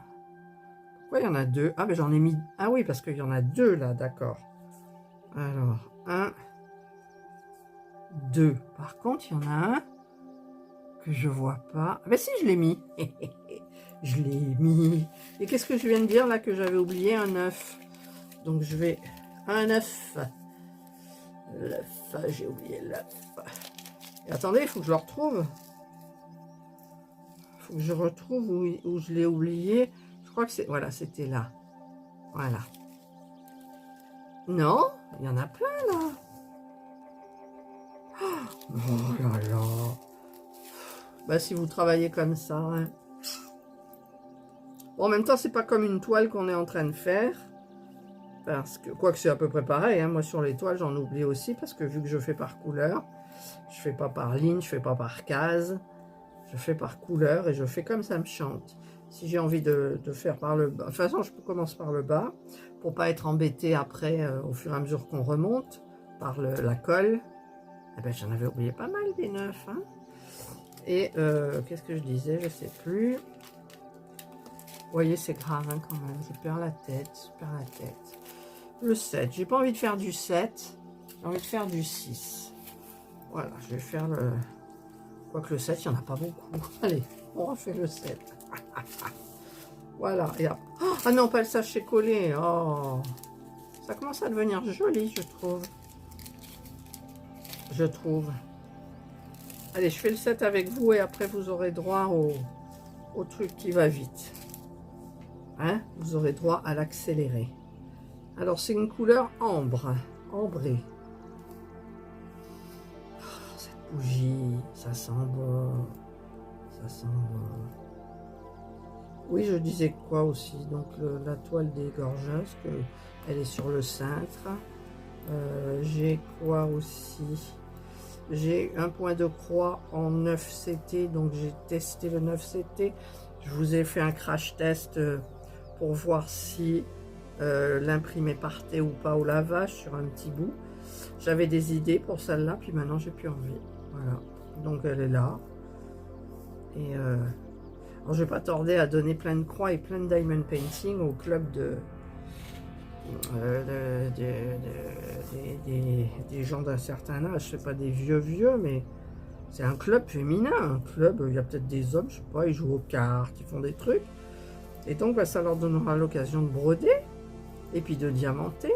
Pourquoi il y en a deux? Ah, mais j'en ai mis... Ah oui, parce qu'il y en a deux, là, d'accord. Alors, 1, 2. Par contre, il y en a un que je vois pas. Ah ben si, je l'ai mis. Je l'ai mis. Et qu'est-ce que je viens de dire, là, que j'avais oublié? Un 9. Donc, je vais... Un 9. L'œuf, j'ai oublié l'œuf. Et attendez, il faut que je le retrouve. Il faut que je retrouve où je l'ai oublié. Je crois que c'est... Voilà, c'était là. Voilà. Non, il y en a plein, là. Oh là là. Bah, si vous travaillez comme ça. Hein. Bon, en même temps, c'est pas comme une toile qu'on est en train de faire. Parce que, quoique c'est à peu près pareil. Hein. Moi, sur les toiles, j'en oublie aussi. Parce que vu que je fais par couleur, je fais pas par ligne, je fais pas par case. Je fais par couleur et je fais comme ça me chante. Si j'ai envie de faire par le bas, de toute façon, je commence par le bas pour pas être embêté après au fur et à mesure qu'on remonte par la colle. Eh ben, j'en avais oublié pas mal des 9. Hein. Et qu'est-ce que je disais? Je sais plus. Vous voyez, c'est grave hein, quand même. Je perds la tête, je perds la tête. Le 7. J'ai pas envie de faire du 7. J'ai envie de faire du 6. Voilà, je vais faire le... Quoique le 7, il n'y en a pas beaucoup. Allez, on refait le 7. Voilà. Et ah non, pas le sachet collé. Oh, ça commence à devenir joli, je trouve. Je trouve. Allez, je fais le 7 avec vous et après vous aurez droit au truc qui va vite. Hein? Vous aurez droit à l'accélérer. Alors, c'est une couleur ambre. Ambrée. Bougie, ça sent bon, ça sent bon. Oui, je disais quoi aussi, donc la toile des gorgeuses, elle est sur le cintre. J'ai quoi aussi? J'ai un point de croix en 9 CT, donc j'ai testé le 9 CT. Je vous ai fait un crash test pour voir si l'imprimé partait ou pas au lavage sur un petit bout. J'avais des idées pour celle-là, puis maintenant j'ai plus envie. Voilà, donc elle est là. Et alors je vais pas tarder à donner plein de croix et plein de diamond painting au club des gens d'un certain âge. C'est pas des vieux, mais c'est un club féminin. Un club, il y a peut-être des hommes, je sais pas, ils jouent aux cartes, ils font des trucs. Et donc bah, ça leur donnera l'occasion de broder et puis de diamanter.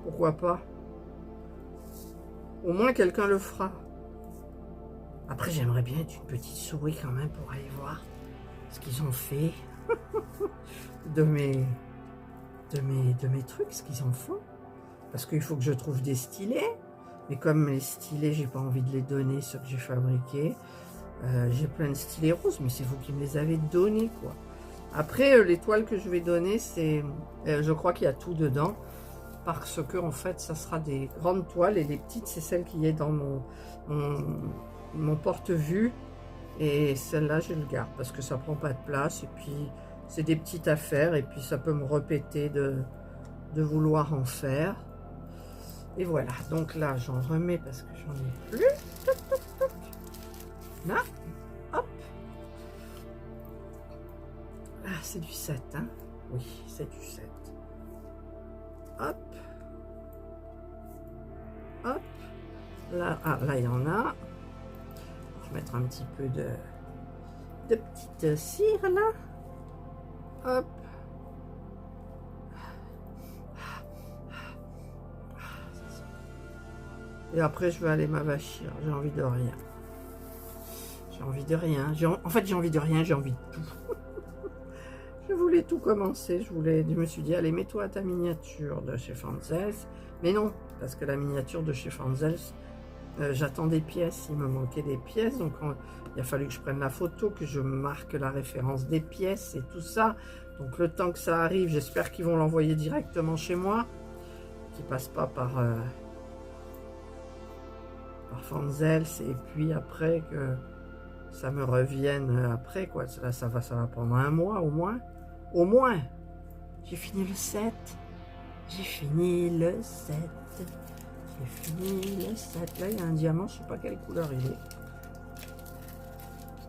Pourquoi pas? Au moins, quelqu'un le fera. Après, j'aimerais bien être une petite souris quand même pour aller voir ce qu'ils ont fait de mes trucs, ce qu'ils en font. Parce qu'il faut que je trouve des stylés. Mais comme les stylés, j'ai pas envie de les donner, ceux que j'ai fabriqués. J'ai plein de stylés roses, mais c'est vous qui me les avez donnés, quoi. Après, les toiles que je vais donner, c'est... je crois qu'il y a tout dedans. Parce que en fait ça sera des grandes toiles et les petites c'est celle qui est dans mon porte-vue et celle-là je le garde parce que ça prend pas de place et puis c'est des petites affaires et puis ça peut me répéter de vouloir en faire et voilà. Donc là j'en remets parce que j'en ai plus. Là, hop, ah c'est du 7 hein, oui c'est du 7. Hop, hop, là, ah, là il y en a. Je vais mettre un petit peu de petite cire là. Hop. Et après je vais aller m'avachir. J'ai envie de rien. J'ai envie de rien. En fait j'ai envie de rien, j'ai envie de tout. Je voulais tout commencer, je me suis dit, allez, mets-toi à ta miniature de chez Franzels. Mais non, parce que la miniature de chez Franzels, j'attends des pièces, il me manquait des pièces. Donc, il a fallu que je prenne la photo, que je marque la référence des pièces et tout ça. Donc le temps que ça arrive, j'espère qu'ils vont l'envoyer directement chez moi, qu'ils ne passent pas par Fanzels, et puis après que ça me revienne après, quoi. Là, ça va prendre un mois au moins. Au moins. J'ai fini le 7. J'ai fini le 7. J'ai fini le 7. Là, il y a un diamant, je ne sais pas quelle couleur il est.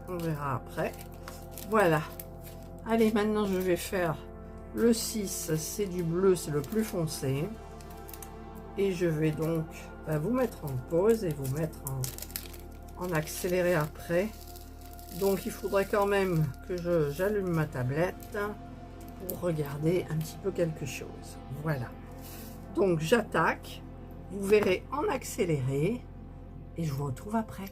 On verra après. Voilà. Allez, maintenant, je vais faire le 6. C'est du bleu, c'est le plus foncé. Et je vais donc vous mettre en pause et vous mettre en accéléré après. Donc, il faudrait quand même que j'allume ma tablette pour regarder un petit peu quelque chose. Voilà. Donc, j'attaque. Vous verrez en accéléré et je vous retrouve après.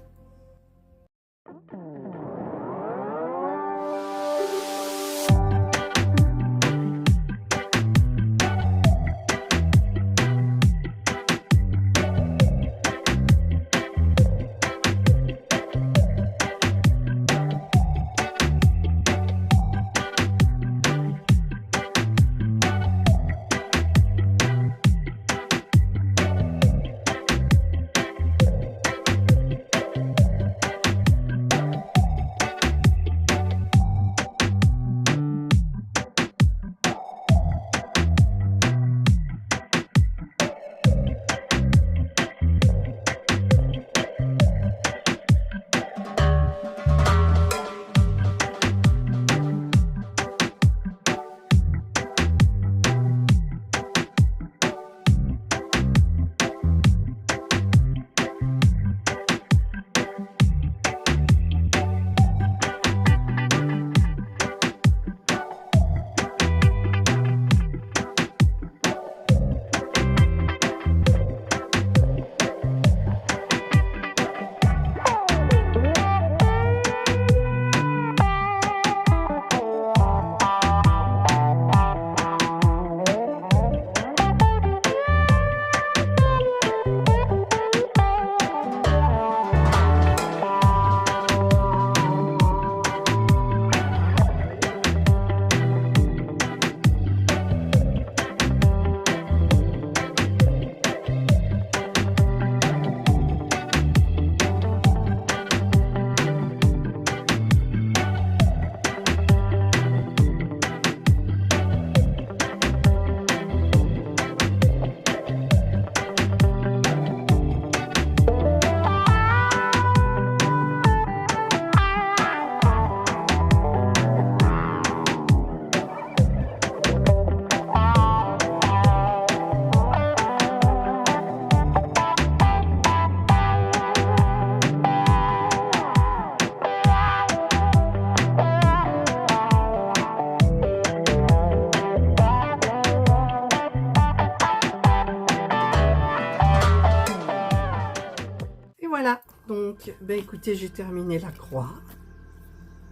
Voilà, donc, ben écoutez, j'ai terminé la croix.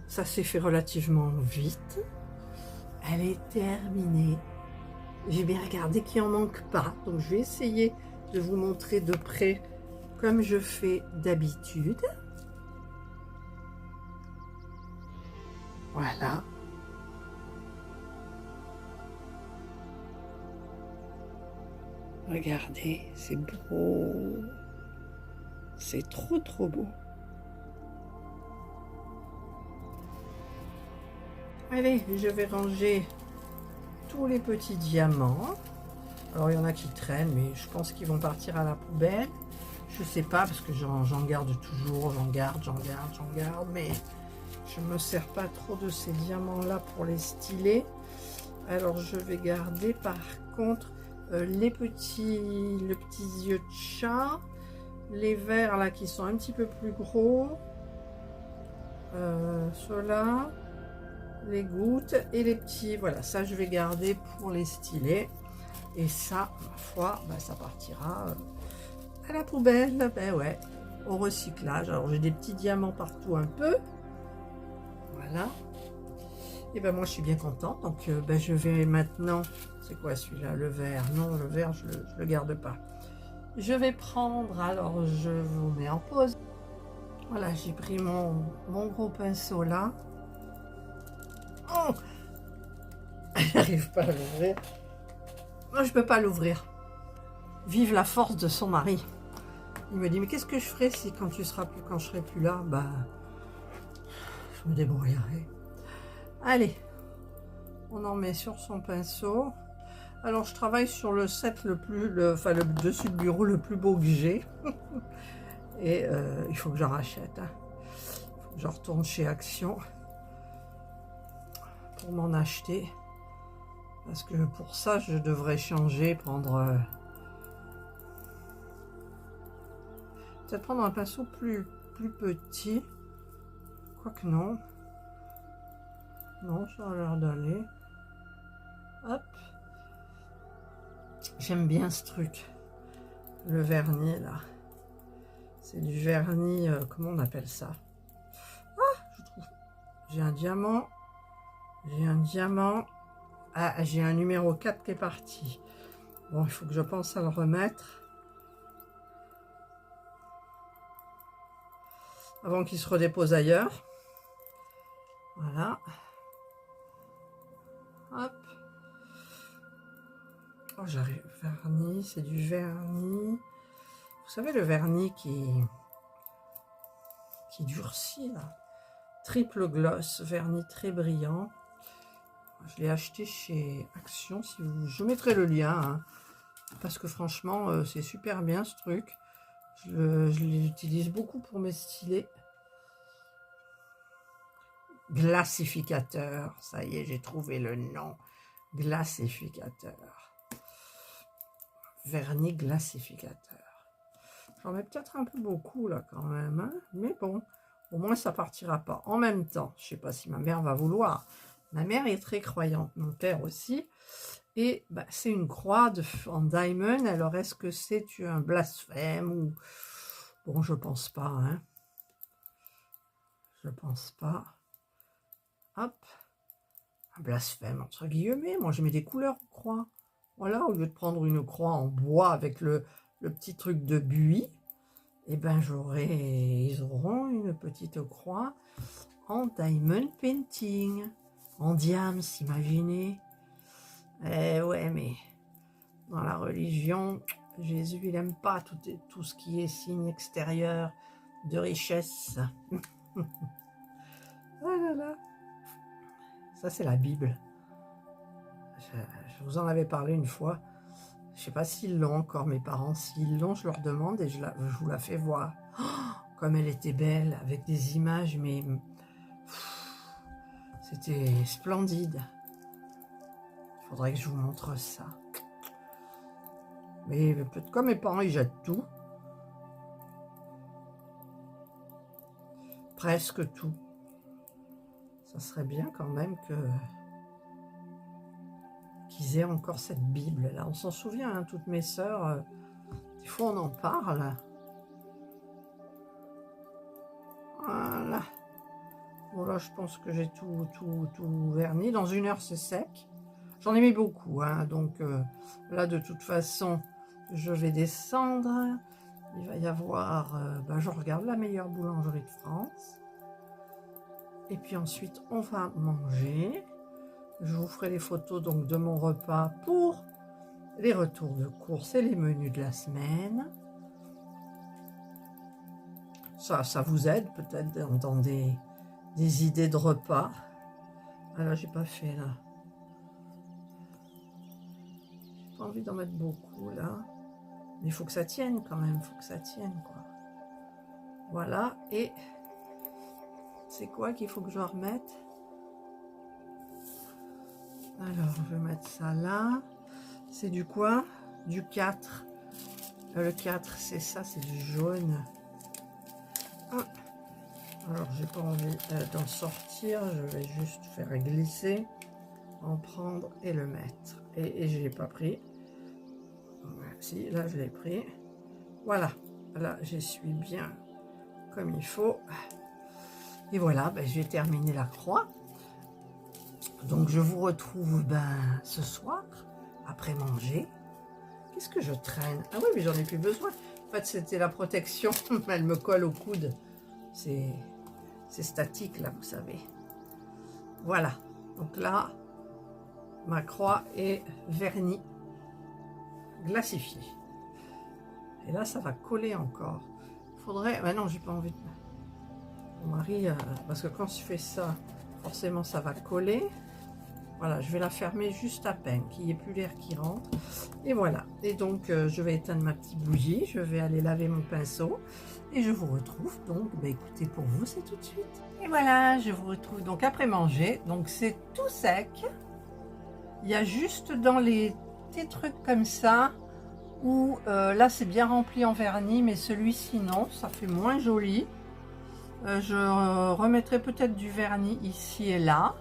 Ça s'est fait relativement vite. Elle est terminée. J'ai bien regardé qu'il n'en manque pas. Donc, je vais essayer de vous montrer de près comme je fais d'habitude. Voilà. Regardez, c'est beau. C'est trop, trop beau. Allez, je vais ranger tous les petits diamants. Alors, il y en a qui traînent, mais je pense qu'ils vont partir à la poubelle. Je sais pas, parce que j'en garde toujours, j'en garde, mais je me sers pas trop de ces diamants-là pour les styler. Alors, je vais garder, par contre, les petits yeux de chat. Les verts là qui sont un petit peu plus gros, ceux-là, les gouttes et les petits, voilà, ça je vais garder pour les styler. Et ça, ma foi, ben, ça partira à la poubelle, ben ouais, au recyclage. Alors j'ai des petits diamants partout un peu, voilà. Et ben moi je suis bien contente, donc ben, je vais maintenant, c'est quoi celui-là, le vert? Non, le vert je le garde pas. Je vais prendre, alors je vous mets en pause. Voilà, j'ai pris mon gros pinceau là. Oh, Elle n'arrive pas à l'ouvrir. Moi, je peux pas l'ouvrir. Vive la force de son mari. Il me dit, mais qu'est-ce que je ferai si quand je serai plus là, bah, je me débrouillerai. Allez, on en met sur son pinceau. Alors, je travaille sur le set le dessus de bureau le plus beau que j'ai. Et il faut que j'en rachète. Hein. Il faut que je retourne chez Action pour m'en acheter. Parce que pour ça, je devrais changer, prendre... peut-être prendre un pinceau plus petit. Quoique non. Non, ça a l'air d'aller. Hop. J'aime bien ce truc. Le vernis, là. C'est du vernis... comment on appelle ça? Ah, je trouve... J'ai un diamant. J'ai un diamant. Ah, j'ai un numéro 4 qui est parti. Bon, il faut que je pense à le remettre. Avant qu'il se redépose ailleurs. Voilà. Hop. Oh, j'arrive. Vernis, c'est du vernis. Vous savez, le vernis qui durcit, là. Triple gloss, vernis très brillant. Je l'ai acheté chez Action. Si vous... Je mettrai le lien. Hein, parce que franchement, c'est super bien ce truc. Je l'utilise beaucoup pour mes stylés. Glacificateur. Ça y est, j'ai trouvé le nom. Glacificateur. Vernis glacificateur. J'en mets peut-être un peu beaucoup là quand même. Hein, mais bon, au moins ça partira pas. En même temps, je sais pas si ma mère va vouloir. Ma mère est très croyante. Mon père aussi. Et bah, c'est une croix en diamond. Alors, est-ce que c'est un blasphème ou... Bon, je pense pas. Hein. Je pense pas. Hop. Un blasphème, entre guillemets. Moi, je mets des couleurs aux croix. Voilà, au lieu de prendre une croix en bois avec le petit truc de buis, eh ben, ils auront une petite croix en diamond painting. En diams, imaginez. Eh ouais, mais dans la religion, Jésus, il n'aime pas tout ce qui est signe extérieur de richesse. Ah là là. Ça, c'est la Bible. Je vous en avais parlé une fois. Je ne sais pas s'ils l'ont encore, mes parents. S'ils l'ont, je leur demande et je vous la fais voir. Oh, comme elle était belle, avec des images, mais c'était splendide. Il faudrait que je vous montre ça. Mais peut-être comme mes parents, ils jettent tout. Presque tout. Ça serait bien quand même qu'ils aient encore cette Bible. Là, on s'en souvient, hein, toutes mes sœurs. Des fois, on en parle. Voilà. Bon, là, je pense que j'ai tout verni. Dans 1 heure, c'est sec. J'en ai mis beaucoup. Hein, donc, là, de toute façon, je vais descendre. Il va y avoir... je regarde la meilleure boulangerie de France. Et puis ensuite, on va manger. Je vous ferai les photos donc de mon repas pour les retours de course et les menus de la semaine. Ça vous aide peut-être dans des idées de repas. Ah là, j'ai pas fait là. J'ai pas envie d'en mettre beaucoup là. Mais il faut que ça tienne quand même. Il faut que ça tienne quoi. Voilà. Et c'est quoi qu'il faut que je remette? Alors, je vais mettre ça là. C'est du quoi? Du 4. Le 4, c'est ça, c'est du jaune. Ah. Alors, j'ai pas envie d'en sortir. Je vais juste faire glisser, en prendre et le mettre. Et je l'ai pas pris. Si, là, je l'ai pris. Voilà. Là, j'essuie bien comme il faut. Et voilà, j'ai terminé la croix. Donc, je vous retrouve ce soir, après manger. Qu'est-ce que je traîne? Ah oui, mais j'en ai plus besoin. En fait, c'était la protection. Elle me colle au coude. C'est statique, là, vous savez. Voilà. Donc là, ma croix est vernie, glacifiée. Et là, ça va coller encore. Faudrait... Ah non, j'ai pas envie de... Mon mari, parce que quand je fais ça, forcément, ça va coller. Voilà, je vais la fermer juste à peine, qu'il n'y ait plus l'air qui rentre. Et voilà. Et donc, je vais éteindre ma petite bougie. Je vais aller laver mon pinceau. Et je vous retrouve donc, bah, écoutez, pour vous, c'est tout de suite. Et voilà, je vous retrouve donc après manger. Donc, c'est tout sec. Il y a juste dans les petits trucs comme ça, où là, c'est bien rempli en vernis, mais celui-ci, non, ça fait moins joli. Je remettrai peut-être du vernis ici et là.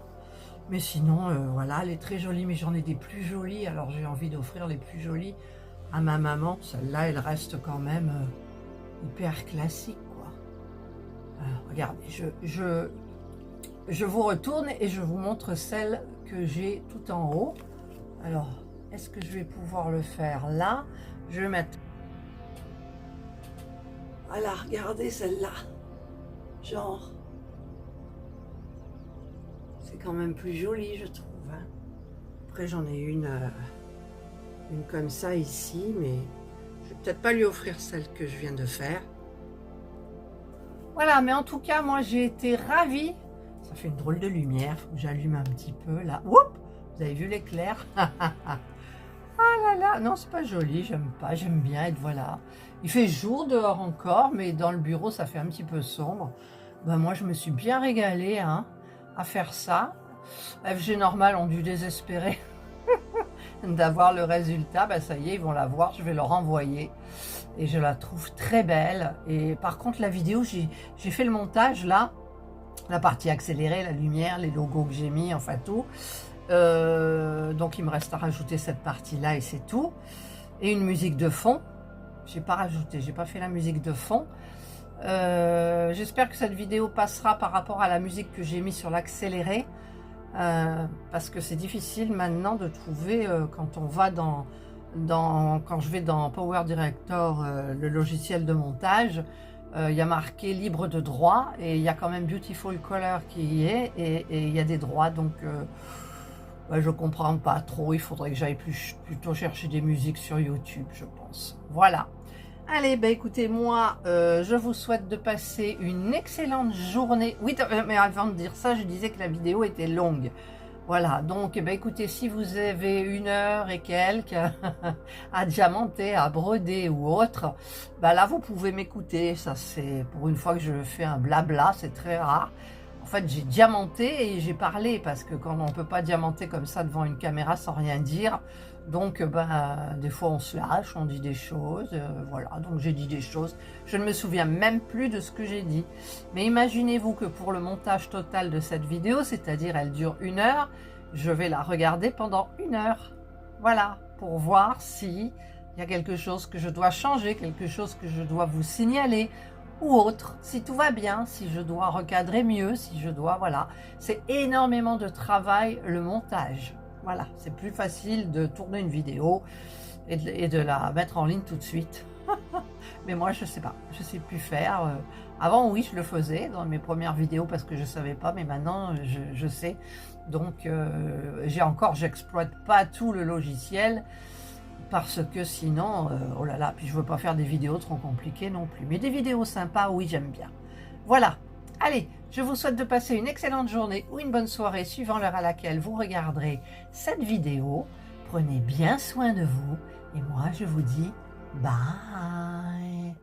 Mais sinon, voilà, elle est très jolie, mais j'en ai des plus jolies. Alors, j'ai envie d'offrir les plus jolies à ma maman. Celle-là, elle reste quand même hyper classique, quoi. Regardez, je vous retourne et je vous montre celle que j'ai tout en haut. Alors, est-ce que je vais pouvoir le faire là? Je vais mettre... Voilà, regardez celle-là. Genre... C'est quand même plus joli, je trouve. Hein. Après, j'en ai une comme ça ici, mais je vais peut-être pas lui offrir celle que je viens de faire. Voilà, mais en tout cas, moi, j'ai été ravie. Ça fait une drôle de lumière. Faut que j'allume un petit peu, là. Oups, vous avez vu l'éclair? Ah là là, non, c'est pas joli, j'aime pas, j'aime bien être, voilà. Il fait jour dehors encore, mais dans le bureau, ça fait un petit peu sombre. Ben, moi, je me suis bien régalée, hein, à faire ça. FG Normal ont dû désespérer d'avoir le résultat. Ben, ça y est, ils vont la voir, je vais leur envoyer. Et je la trouve très belle. Et par contre, la vidéo, j'ai fait le montage là, la partie accélérée, la lumière, les logos que j'ai mis, enfin tout. Donc il me reste à rajouter cette partie là et c'est tout. Et une musique de fond. J'ai pas rajouté, j'ai pas fait la musique de fond. J'espère que cette vidéo passera par rapport à la musique que j'ai mis sur l'accéléré, parce que c'est difficile maintenant de trouver quand on va quand je vais dans Power Director, le logiciel de montage. Il y a marqué libre de droit et il y a quand même Beautiful Color qui y est et il y a des droits, donc je comprends pas trop. Il faudrait que j'aille plutôt chercher des musiques sur YouTube, je pense. Voilà. Allez, bah écoutez, moi, je vous souhaite de passer une excellente journée. Oui, mais avant de dire ça, je disais que la vidéo était longue. Voilà, donc, bah écoutez, si vous avez 1 heure et quelques à diamanter, à broder ou autre, bah là, vous pouvez m'écouter. Ça, c'est pour une fois que je fais un blabla, c'est très rare. En fait, j'ai diamanté et j'ai parlé, parce que quand on ne peut pas diamanter comme ça devant une caméra sans rien dire, donc des fois on se lâche, on dit des choses, voilà, donc j'ai dit des choses. Je ne me souviens même plus de ce que j'ai dit. Mais imaginez-vous que pour le montage total de cette vidéo, c'est-à-dire elle dure 1 heure, je vais la regarder pendant 1 heure. Voilà, pour voir si il y a quelque chose que je dois changer, quelque chose que je dois vous signaler, ou autre, si tout va bien, si je dois recadrer mieux, si je dois, voilà. C'est énormément de travail, le montage. Voilà, c'est plus facile de tourner une vidéo et de la mettre en ligne tout de suite. Mais moi, je sais pas, je sais plus faire. Avant, oui, je le faisais dans mes premières vidéos parce que je savais pas, mais maintenant, je sais. Donc, j'exploite pas tout le logiciel, parce que sinon, oh là là, puis je veux pas faire des vidéos trop compliquées non plus. Mais des vidéos sympas, oui, j'aime bien. Voilà. Allez, je vous souhaite de passer une excellente journée ou une bonne soirée, suivant l'heure à laquelle vous regarderez cette vidéo. Prenez bien soin de vous et moi, je vous dis bye.